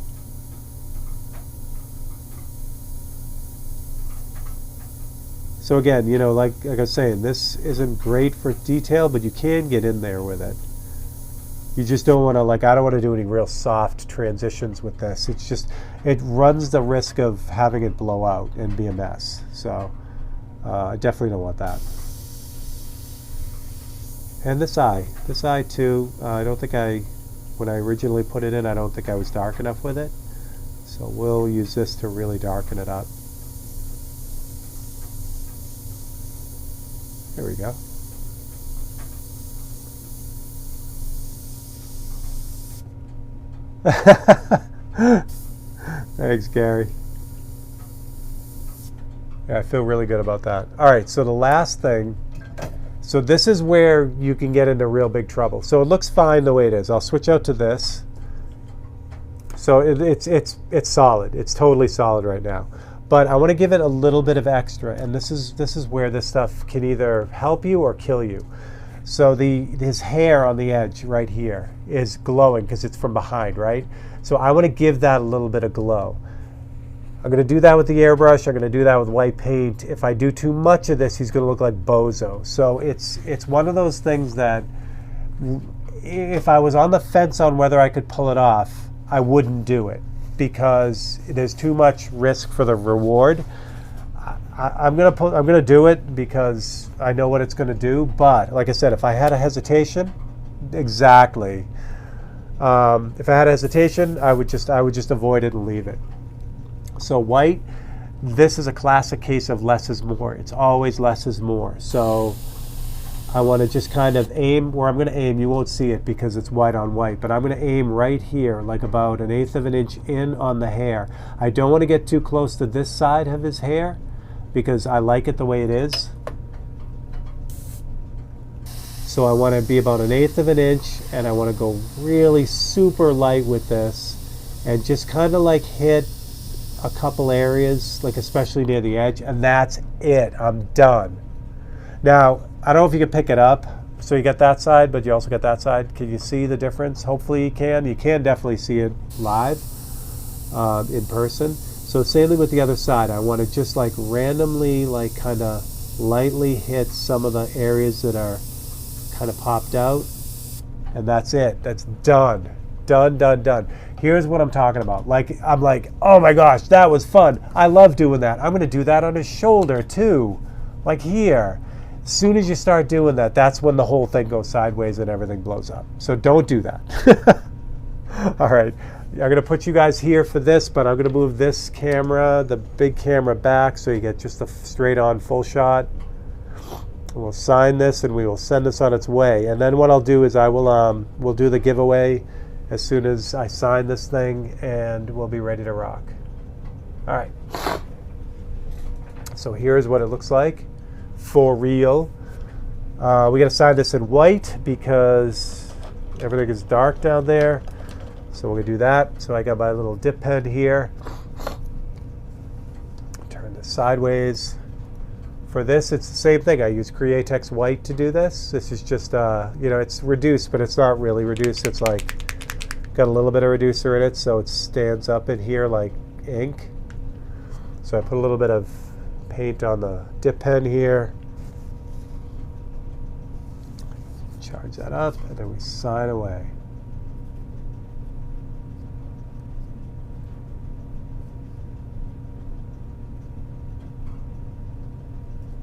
So again, like I was saying, this isn't great for detail, but you can get in there with it. You just don't want to, I don't want to do any real soft transitions with this. It runs the risk of having it blow out and be a mess. So I definitely don't want that. And this eye too, I don't think when I originally put it in, I don't think I was dark enough with it. So we'll use this to really darken it up. There we go. Thanks, Gary. Yeah, I feel really good about that. All right, so the last thing. So this is where you can get into real big trouble. So it looks fine the way it is. I'll switch out to this. So it's solid. It's totally solid right now. But I want to give it a little bit of extra, and this is where this stuff can either help you or kill you. So his hair on the edge right here is glowing because it's from behind, right? So I want to give that a little bit of glow. I'm going to do that with the airbrush. I'm going to do that with white paint. If I do too much of this, he's going to look like Bozo. So it's one of those things that if I was on the fence on whether I could pull it off, I wouldn't do it because there's too much risk for the reward. I'm gonna do it because I know what it's going to do. But like I said, if I had a hesitation, exactly. If I had a hesitation, I would just avoid it and leave it. So white, this is a classic case of less is more. It's always less is more. So I want to just kind of aim where I'm going to aim. You won't see it because it's white on white, but I'm going to aim right here, like about 1/8 of an inch in on the hair. I don't want to get too close to this side of his hair because I like it the way it is. So I want to be about 1/8 of an inch, and I want to go really super light with this and just kind of like hit a couple areas, like especially near the edge, and that's it. I'm done. Now, I don't know if you can pick it up. So you get that side, but you also get that side. Can you see the difference? Hopefully you can. You can definitely see it live in person. So same thing with the other side. I want to just like randomly, like kind of lightly hit some of the areas that are kind of popped out, and that's it. That's done. Done, done, done. Here's what I'm talking about. Like, I'm like, oh my gosh, that was fun. I love doing that. I'm going to do that on his shoulder too, like here. As soon as you start doing that, that's when the whole thing goes sideways and everything blows up. So don't do that. All right, I'm going to put you guys here for this, but I'm going to move this camera, the big camera, back so you get just a straight on full shot. We'll sign this and we will send this on its way. And then what I'll do is we'll do the giveaway as soon as I sign this thing, and we'll be ready to rock. All right. So here's what it looks like for real. We got to sign this in white because everything is dark down there. So we're going to do that. So I got my little dip pen here. Turn this sideways. For this, it's the same thing. I use Createx white to do this. This is just, it's reduced, but it's not really reduced. It's like got a little bit of reducer in it, so it stands up in here like ink. So I put a little bit of paint on the dip pen here. Charge that up, and then we sign away.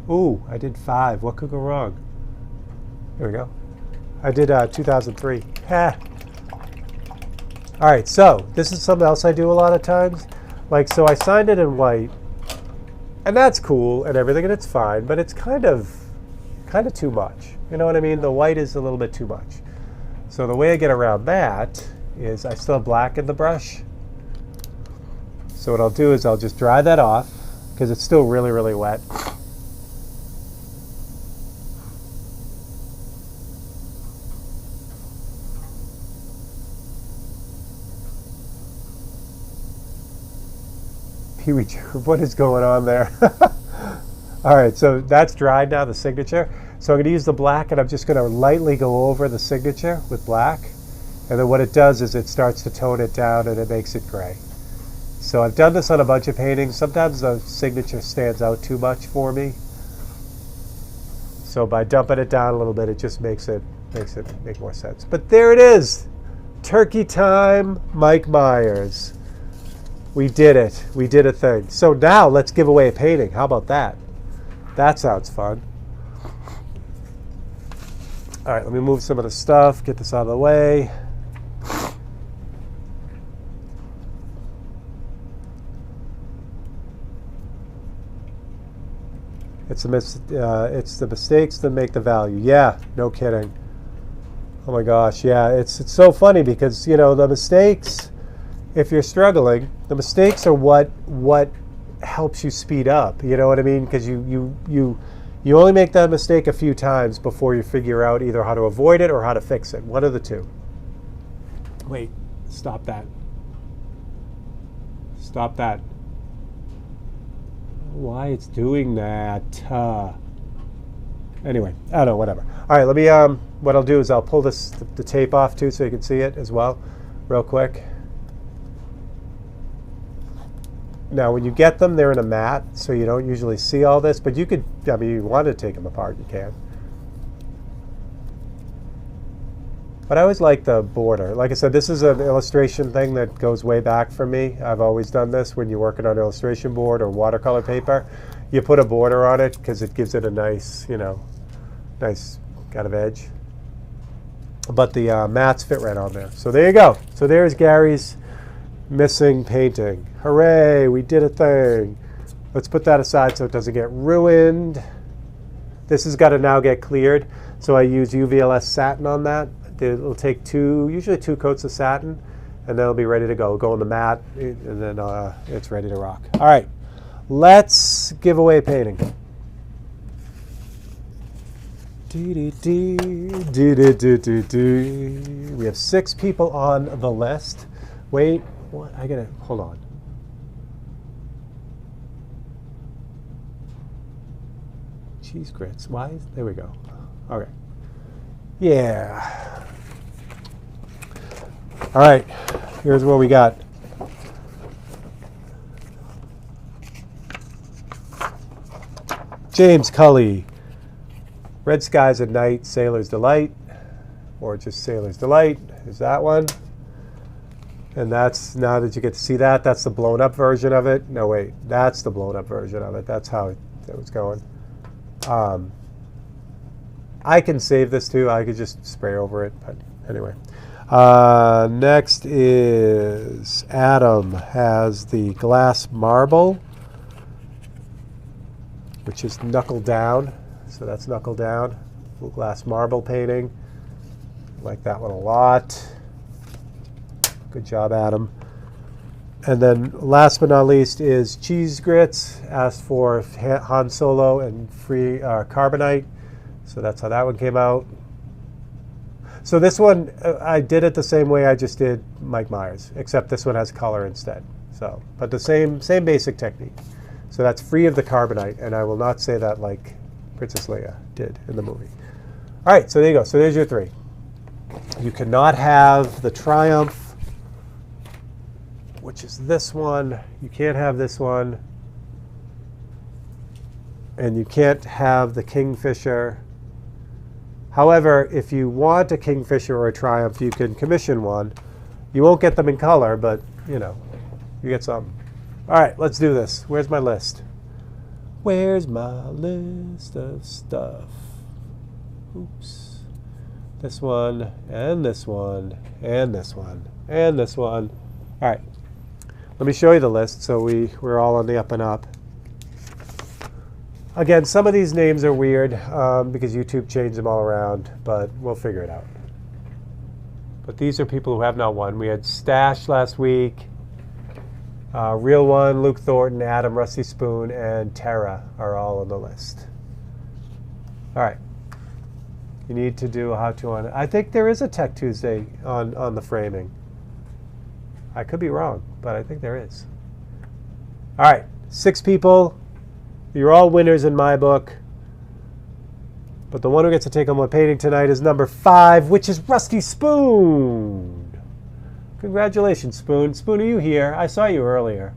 Ooh, I did 5. What could go wrong? Here we go. I did 2003. Ha! All right, so this is something else I do a lot of times. Like, so I signed it in white, and that's cool and everything, and it's fine, but it's kind of too much. You know what I mean? The white is a little bit too much. So the way I get around that is I still have black in the brush. So what I'll do is I'll just dry that off because it's still really, really wet. What is going on there? All right, so that's dried now, the signature. So I'm going to use the black, and I'm just going to lightly go over the signature with black. And then what it does is it starts to tone it down, and it makes it gray. So I've done this on a bunch of paintings. Sometimes the signature stands out too much for me. So by dumping it down a little bit, it just makes it make more sense. But there it is. Turkey time, Mike Myers. We did it. We did a thing. So now let's give away a painting. How about that? That sounds fun. All right, let me move some of the stuff, get this out of the way. It's the mistakes that make the value. Yeah, no kidding. Oh my gosh, yeah. It's so funny because, the mistakes, if you're struggling, The mistakes are what helps you speed up. You know what I mean? Because you only make that mistake a few times before you figure out either how to avoid it or how to fix it. One of the two. Wait, stop that. Stop that. Why it's doing that? Anyway, I don't know, whatever. All right, let me, what I'll do is I'll pull the tape off too so you can see it as well, real quick. Now, when you get them, they're in a mat, so you don't usually see all this, but you could, I mean, you want to take them apart, you can. But I always like the border. Like I said, this is an illustration thing that goes way back for me. I've always done this when you're working on illustration board or watercolor paper. You put a border on it because it gives it a nice, you know, nice kind of edge. But the mats fit right on there. So there you go. So there's Gary's missing painting. Hooray, we did a thing. Let's put that aside so it doesn't get ruined. This has got to now get cleared. So I use UVLS satin on that. It'll take usually two coats of satin, and then it'll be ready to go. Go on the mat, and then it's ready to rock. All right, let's give away a painting. We have 6 people on the list. Wait, what? I gotta, hold on. Cheese grits, why? There we go. Okay. Yeah. All right, here's what we got. James Cully, Red Skies at Night, Sailor's Delight, or just Sailor's Delight is that one. And that's, now that you get to see that, that's the blown up version of it. No, wait, that's the blown up version of it. That's how it was going. I can save this too. I could just spray over it, but anyway. Next is Adam has the glass marble, which is knuckle down. So that's knuckle down. Little glass marble painting. Like that one a lot. Good job, Adam. And then last but not least is Cheese Grits. Asked for Han Solo and free carbonite. So that's how that one came out. So this one, I did it the same way I just did Mike Myers, except this one has color instead. So, but the same basic technique. So that's free of the carbonite, and I will not say that like Princess Leia did in the movie. All right, so there you go. So there's your 3. You cannot have the Triumph, which is this one. You can't have this one. And you can't have the Kingfisher. However, if you want a Kingfisher or a Triumph, you can commission one. You won't get them in color, but, you know, you get some. All right, let's do this. Where's my list? Where's my list of stuff? Oops. This one, and this one, and this one, and this one. All right, let me show you the list so we're all on the up and up. Again, some of these names are weird because YouTube changed them all around, but we'll figure it out. But these are people who have not won. We had Stash last week, Real One, Luke Thornton, Adam, Rusty Spoon, and Tara are all on the list. All right. You need to do a how-to on it. I think there is a Tech Tuesday on the framing. I could be wrong, but I think there is. All right, 6 people. You're all winners in my book. But the one who gets to take home a painting tonight is number 5, which is Rusty Spoon. Congratulations, Spoon. Spoon, are you here? I saw you earlier.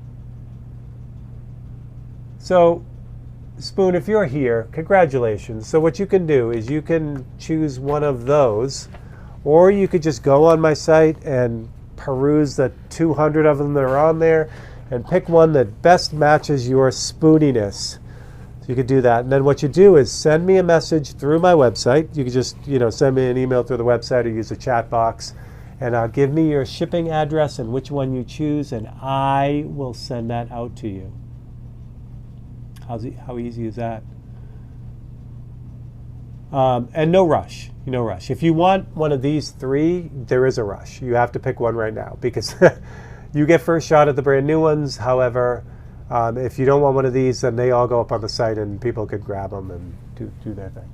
So, Spoon, if you're here, congratulations. So what you can do is you can choose one of those, or you could just go on my site and peruse the 200 of them that are on there and pick one that best matches your spooniness. You could do that. And then what you do is send me a message through my website. You could just, send me an email through the website or use a chat box. And give me your shipping address and which one you choose, and I will send that out to you. How easy is that? And no rush. No rush. If you want one of these 3, there is a rush. You have to pick one right now because You get first shot at the brand new ones. However, if you don't want one of these, then they all go up on the site and people could grab them and do their thing.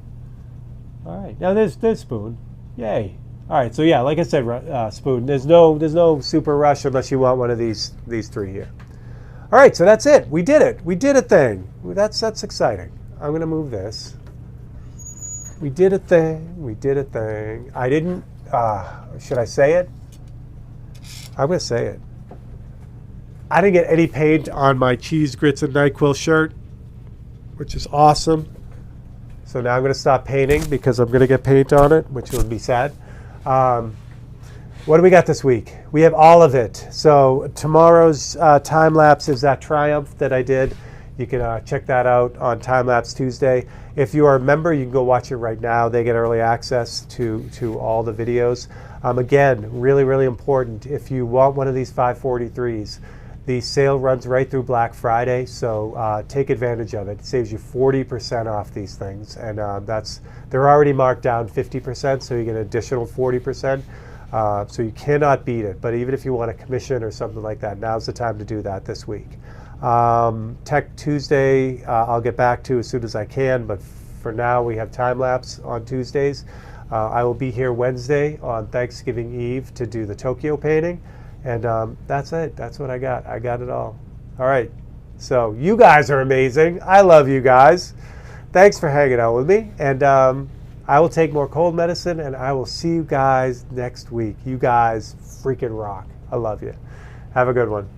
All right, now there's Spoon. Yay. All right, so yeah, like I said, Spoon. There's no super rush unless you want one of these three here. All right, so that's it. We did it. We did a thing. That's exciting. I'm gonna move this. We did a thing. We did a thing. I didn't. Should I say it? I'm gonna say it. I didn't get any paint on my Cheese Grits and NyQuil shirt, which is awesome. So now I'm going to stop painting because I'm going to get paint on it, which would be sad. What do we got this week? We have all of it. So tomorrow's time lapse is that Triumph that I did. You can check that out on Time Lapse Tuesday. If you are a member, you can go watch it right now. They get early access to all the videos. Again, really, really important. If you want one of these 543s, the sale runs right through Black Friday, so take advantage of it. It saves you 40% off these things, and they're already marked down 50%, so you get an additional 40%. So you cannot beat it. But even if you want a commission or something like that, now's the time to do that this week. Tech Tuesday, I'll get back to as soon as I can, but for now we have time lapse on Tuesdays. I will be here Wednesday on Thanksgiving Eve to do the Tokyo painting. And that's it. That's what I got. I got it all. All right. So you guys are amazing. I love you guys. Thanks for hanging out with me. And I will take more cold medicine, and I will see you guys next week. You guys freaking rock. I love you. Have a good one.